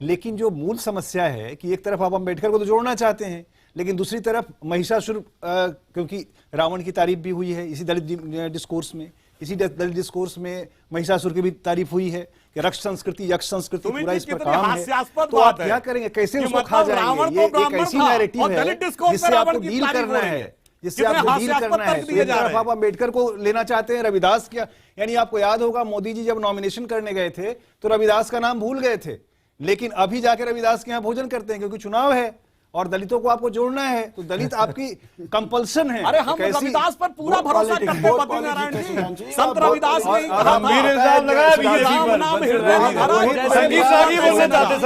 लेकिन जो मूल समस्या है कि एक तरफ आप अंबेडकर को तो जोड़ना चाहते हैं, लेकिन दूसरी तरफ महिषासुर, क्योंकि रावण की तारीफ भी हुई है इसी दलित डिस्कोर्स में, इसी दलित डिस्कोर्स में महिषासुर की भी तारीफ हुई है कि रक्त संस्कृति, यक्ष संस्कृति पूरा इस पर काम है। तो आप क्या करेंगे, कैसे उसको खा जाएंगे? ये एक ऐसी नैरेटिव है जिससे आपको डील करना है, जिससे आपको डील करना है। तो एक तरफ आप अंबेडकर को लेना चाहते हैं, रविदास क्या, यानी आपको याद होगा मोदी जी जब नॉमिनेशन करने गए थे तो रविदास का नाम भूल गए थे, लेकिन अभी जाके रविदास के यहाँ भोजन करते हैं क्योंकि चुनाव है और दलितों को आपको जोड़ना है। तो दलित आपकी कंपल्सन है। अरे हम रविदास पर पूरा भरोसा करते हैं बद्रीनारायण जी। संत रविदास ने गंभीर इल्जाम लगाया बीजेपी पर। संगीत रागी बोलना चाहते,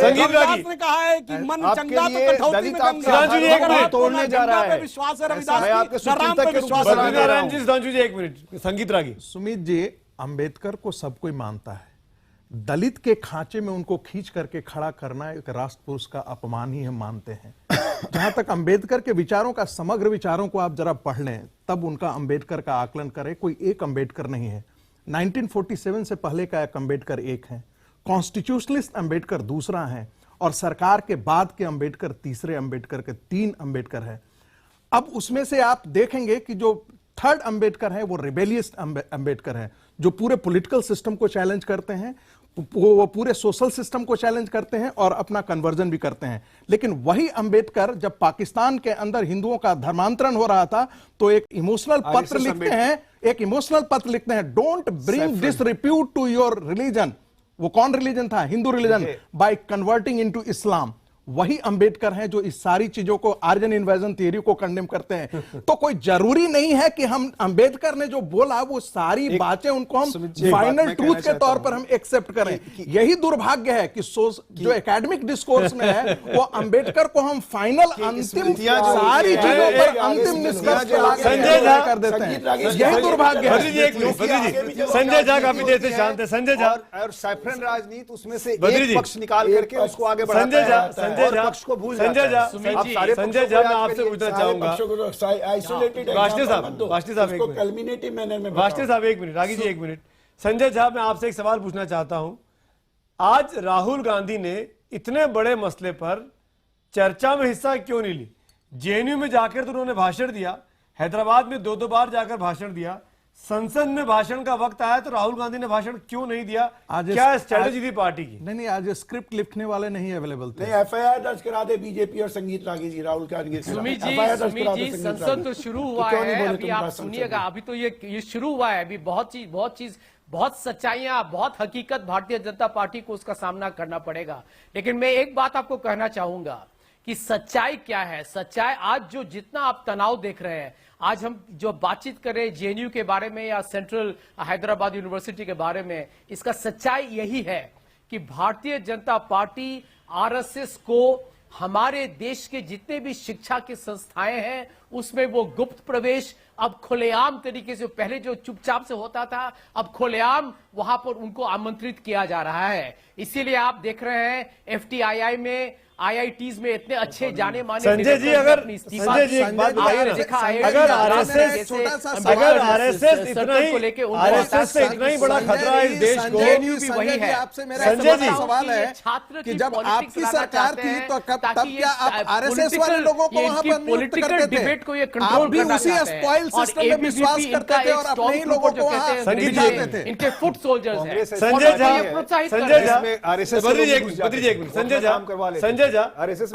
संगीत रागी ने कहा है कि मन चंगा तो कठौती में गंगा तोड़ने जा रहा है। विश्वास है रविदास, मैं आपके सुचिंतक के रूप में बद्रीनारायण जी, सुधांशु जी एक मिनट, संगीत रागी। सुमित जी, अंबेडकर को सब कोई मानता है, दलित के खांचे में उनको खींच करके खड़ा करना एक राष्ट्र पुरुष का अपमान ही हम मानते हैं। जहां तक अंबेडकर के विचारों का, समग्र विचारों को आप जरा पढ़ लें तब उनका अंबेडकर का आकलन करें। कोई एक अंबेडकर नहीं है। 1947 से पहले का एक अंबेडकर एक है, कॉन्स्टिट्यूशनलिस्ट अंबेडकर दूसरा है, और सरकार के बाद के अंबेडकर तीसरे अंबेडकर के 3 अंबेडकर है। अब उसमें से आप देखेंगे कि जो थर्ड अंबेडकर है वो रिबेलियस अंबेडकर है, जो पूरे पॉलिटिकल सिस्टम को चैलेंज करते हैं, वो पूरे सोशल सिस्टम को चैलेंज करते हैं और अपना कन्वर्जन भी करते हैं। लेकिन वही अंबेडकर जब पाकिस्तान के अंदर हिंदुओं का धर्मांतरण हो रहा था तो एक इमोशनल पत्र लिखते हैं, don't bring disrepute to your religion. वो कौन रिलीजन था? Hindu religion, by converting into Islam. वही अंबेडकर हैं जो इस सारी चीजों को, आर्यन इन्वेजन थियरी को कंडेम करते हैं। तो कोई जरूरी नहीं है कि हम अंबेडकर ने जो बोला वो सारी बातें उनको हम फाइनल ट्रूथ के तौर पर हम एक्सेप्ट करें। यही दुर्भाग्य है कि जो एकेडमिक डिस्कोर्स में है वो अंबेडकर को हम फाइनल, अंतिम सारी चीजों पर अंतिम निष्कर्ष कर देते हैं। यही दुर्भाग्य है। संजय झा काफी देर से शांत है। संजय झा और सैफरन राजनीति, उसमें से एक पक्ष निकाल करके उसको आगे बढ़ाता है। संजय झा मैं आपसे पूछना चाहूंगा, वाष्णेय साहब एक मिनट, रागी जी एक मिनट। संजय झा, मैं आपसे एक सवाल पूछना चाहता हूं। आज राहुल गांधी ने इतने बड़े मसले पर चर्चा में हिस्सा क्यों नहीं ली? जेएनयू में जाकर तो उन्होंने भाषण दिया, हैदराबाद में 2 बार जाकर भाषण दिया, संसद में भाषण का वक्त आया तो राहुल गांधी ने भाषण क्यों नहीं दिया? क्या स्ट्रेटेजी थी पार्टी की? नहीं, आज स्क्रिप्ट लिखने वाले नहीं अवेलेबल थे। एफआईआर दर्ज करा दे बीजेपी और संगीत रागी जी, राहुल गांधी। सुमित जी, संसद तो शुरू हुआ है, अभी आप सुनिएगा, अभी तो ये शुरू हुआ है, अभी बहुत सच्चाइयां, बहुत हकीकत भारतीय जनता पार्टी को उसका सामना करना पड़ेगा। लेकिन मैं एक बात आपको कहना चाहूंगा कि सच्चाई क्या है। सच्चाई आज जो जितना आप तनाव देख रहे हैं, आज हम जो बातचीत करें जेएनयू के बारे में या सेंट्रल हैदराबाद यूनिवर्सिटी के बारे में, इसका सच्चाई यही है कि भारतीय जनता पार्टी आरएसएस को हमारे देश के जितने भी शिक्षा की संस्थाएं हैं उसमें वो गुप्त प्रवेश अब खुलेआम तरीके से, पहले जो चुपचाप से होता था अब खुलेआम वहां पर उनको आमंत्रित किया जा रहा है। इसीलिए आप देख रहे हैं एफटीआईआई में IITs में इतने अच्छे जाने माने संजय जी, अगर संजय जी एक बात बताइए ना, अगर आरएसएस से इतना ही बड़ा खतरा है इस देश को, वही है। आपसे मेरा संजय जी सवाल है कि जब आपकी सरकार थी तो तब क्या आप आरएसएस वाले लोगों को वहां पर नियुक्त करते थे? आप भी उसी स्पॉइल सिस्टम में विश्वास करते थे और अपने ही लोगों को वहां भिजाते थे। इनके फुट सोल्जर्स हैं। संजय झा,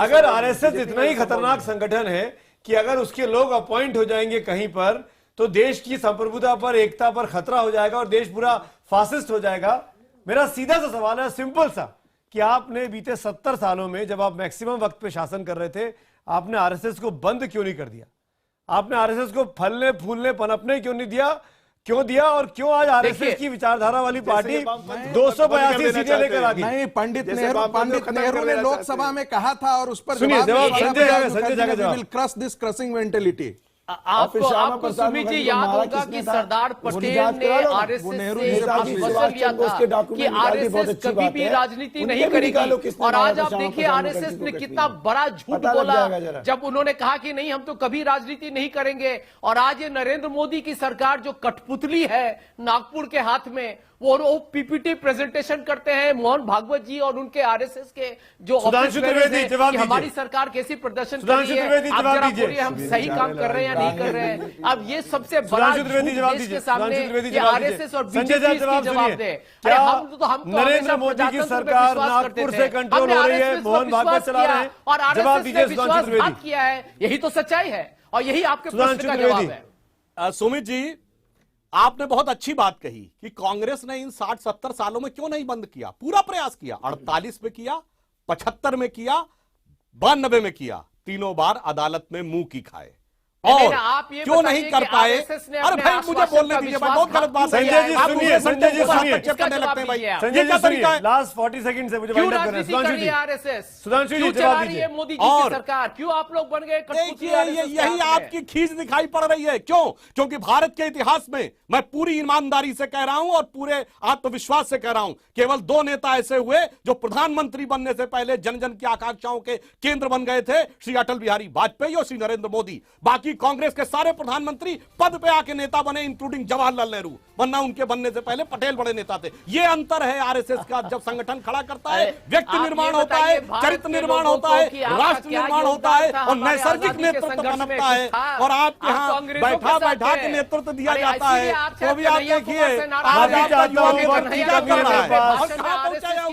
अगर आरएसएस इतना ही खतरनाक संगठन है कि अगर उसके लोग अपॉइंट हो जाएंगे कहीं पर तो देश की संप्रभुता पर, एकता पर खतरा हो जाएगा और देश पूरा फासिस्ट हो जाएगा। मेरा सीधा सा सवाल है, सिंपल सा, कि आपने बीते 70 सालों में जब आप मैक्सिमम वक्त पे शासन कर रहे थे, आपने आरएसएस को बंद क्यों नहीं कर दिया? आपने आरएसएस को फलने फूलने पनपने क्यों नहीं दिया? क्यों दिया? और क्यों आज आरएसएस की विचारधारा वाली पार्टी 282 सीटें लेकर आ गई? नहीं, पंडित नेहरू ने लोकसभा में कहा था और उस पर सुनिए जवाब, Sanjay will crush this crushing mentality. आपको सुमित जी याद होगा कि सरदार पटेल ने आरएसएस से आश्वासन लिया था कि आरएसएस कभी भी राजनीति नहीं करेगी, और आज आप देखिए आरएसएस ने कितना बड़ा झूठ बोला जब उन्होंने कहा कि नहीं हम तो कभी राजनीति नहीं करेंगे। और आज ये नरेंद्र मोदी की सरकार जो कठपुतली है नागपुर के हाथ में, वो पीपीटी प्रेजेंटेशन करते हैं मोहन भागवत जी और उनके आरएसएस के जो हमारी सरकार कैसी प्रदर्शन कर रही है। आप जरा बोलिए हम सही काम कर रहे हैं या नहीं कर रहे हैं? अब ये सबसे बड़ा देश के सामने आरएसएस और बीजेपी इसकी जवाब दे। अरे हम नरेंद्र मोदी की सरकार नागपुर से कंट्रोल हो रही है, मोहन भागवत चला रहे हैं, और आरएसएस ने विश्वासघात किया है। यही तो सच्चाई है और यही आपके प्रश्न का जवाब है। सुमित जी, आपने बहुत अच्छी बात कही कि कांग्रेस ने इन 60-70 सालों में क्यों नहीं बंद किया। पूरा प्रयास किया, 48 में किया, 75 में किया, 92 में किया, तीनों बार अदालत में मुंह की खाए। और आप ये क्यों नहीं कर पाए? अरे भाई मुझे बोलने दीजिए, भाई बहुत गलत बात है। संजय जी सुनिए, संजय जी सुनिए, करने लगते हैं भाई। संजय जी सुनिए, लास्ट 40 सेकंड से मुझे वाइंड अप करना है। सुधांशु जी जवाब दीजिए। मोदी जी की सरकार क्यों आप लोग बन गए कठपुतली? यही आपकी खींच दिखाई पड़ रही है। क्यों? क्योंकि भारत के इतिहास में, मैं पूरी ईमानदारी से कह रहा हूं और पूरे आत्मविश्वास से कह रहा हूं, केवल 2 नेता ऐसे हुए जो प्रधानमंत्री बनने से पहले जन जन की आकांक्षाओं के केंद्र बन गए थे, श्री अटल बिहारी वाजपेयी और श्री नरेंद्र मोदी। बाकी कांग्रेस के सारे प्रधानमंत्री पद पे आके नेता बने, इंक्लूडिंग जवाहरलाल नेहरू, वरना उनके बनने से पहले पटेल बड़े नेता थे। ये अंतर है आरएसएस का। जब संगठन खड़ा करता है, व्यक्ति निर्माण होता है, चरित्र निर्माण होता है, राष्ट्र निर्माण होता है और नैसर्गिक नेतृत्व बनता है। और आपके यहाँ बैठा बैठा के नेतृत्व दिया जाता है। तो भी आप देखिए,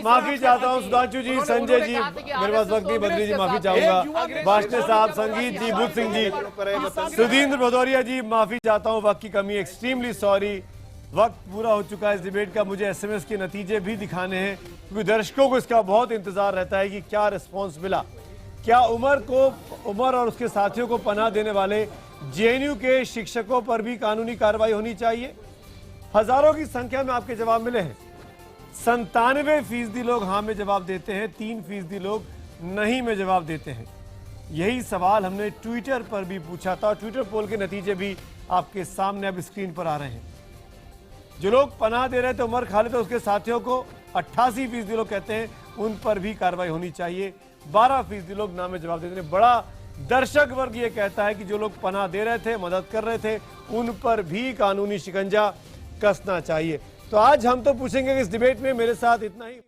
माफी चाहता हूँ सुधांशु जी, संजय जी, मेरे पास वक्त नहीं, बद्री जी माफी चाहूंगा, वाष्णेय साहब, संगीत जी, बुद्ध सिंह जी, सुधींद्र भदौरिया जी, माफी चाहता हूं, वक्त की कमी, एक्सट्रीमली सॉरी। वक्त पूरा हो चुका है इस डिबेट का। मुझे एसएमएस के नतीजे भी दिखाने हैं क्योंकि दर्शकों को इसका बहुत इंतजार रहता है कि क्या रिस्पांस मिला। क्या उमर और उसके साथियों को पनाह देने वाले जेएनयू के शिक्षकों पर भी कानूनी कार्रवाई होनी चाहिए? हजारों की संख्या में आपके जवाब मिले हैं। 97% लोग हाँ में जवाब देते हैं, 3% लोग नहीं में जवाब देते हैं। यही सवाल हमने ट्विटर पर भी पूछा था और ट्विटर पोल के नतीजे भी आपके सामने अब स्क्रीन पर आ रहे हैं। जो लोग पनाह दे रहे थे उमर खालिद और उसके साथियों को, 88% लोग कहते हैं उन पर भी कार्रवाई होनी चाहिए। 12% लोग ना में जवाब देते हैं। बड़ा दर्शक वर्ग ये कहता है कि जो लोग पनाह दे रहे थे, मदद कर रहे थे, उन पर भी कानूनी शिकंजा कसना चाहिए। तो आज हम तो पूछेंगे कि इस डिबेट में मेरे साथ इतना ही।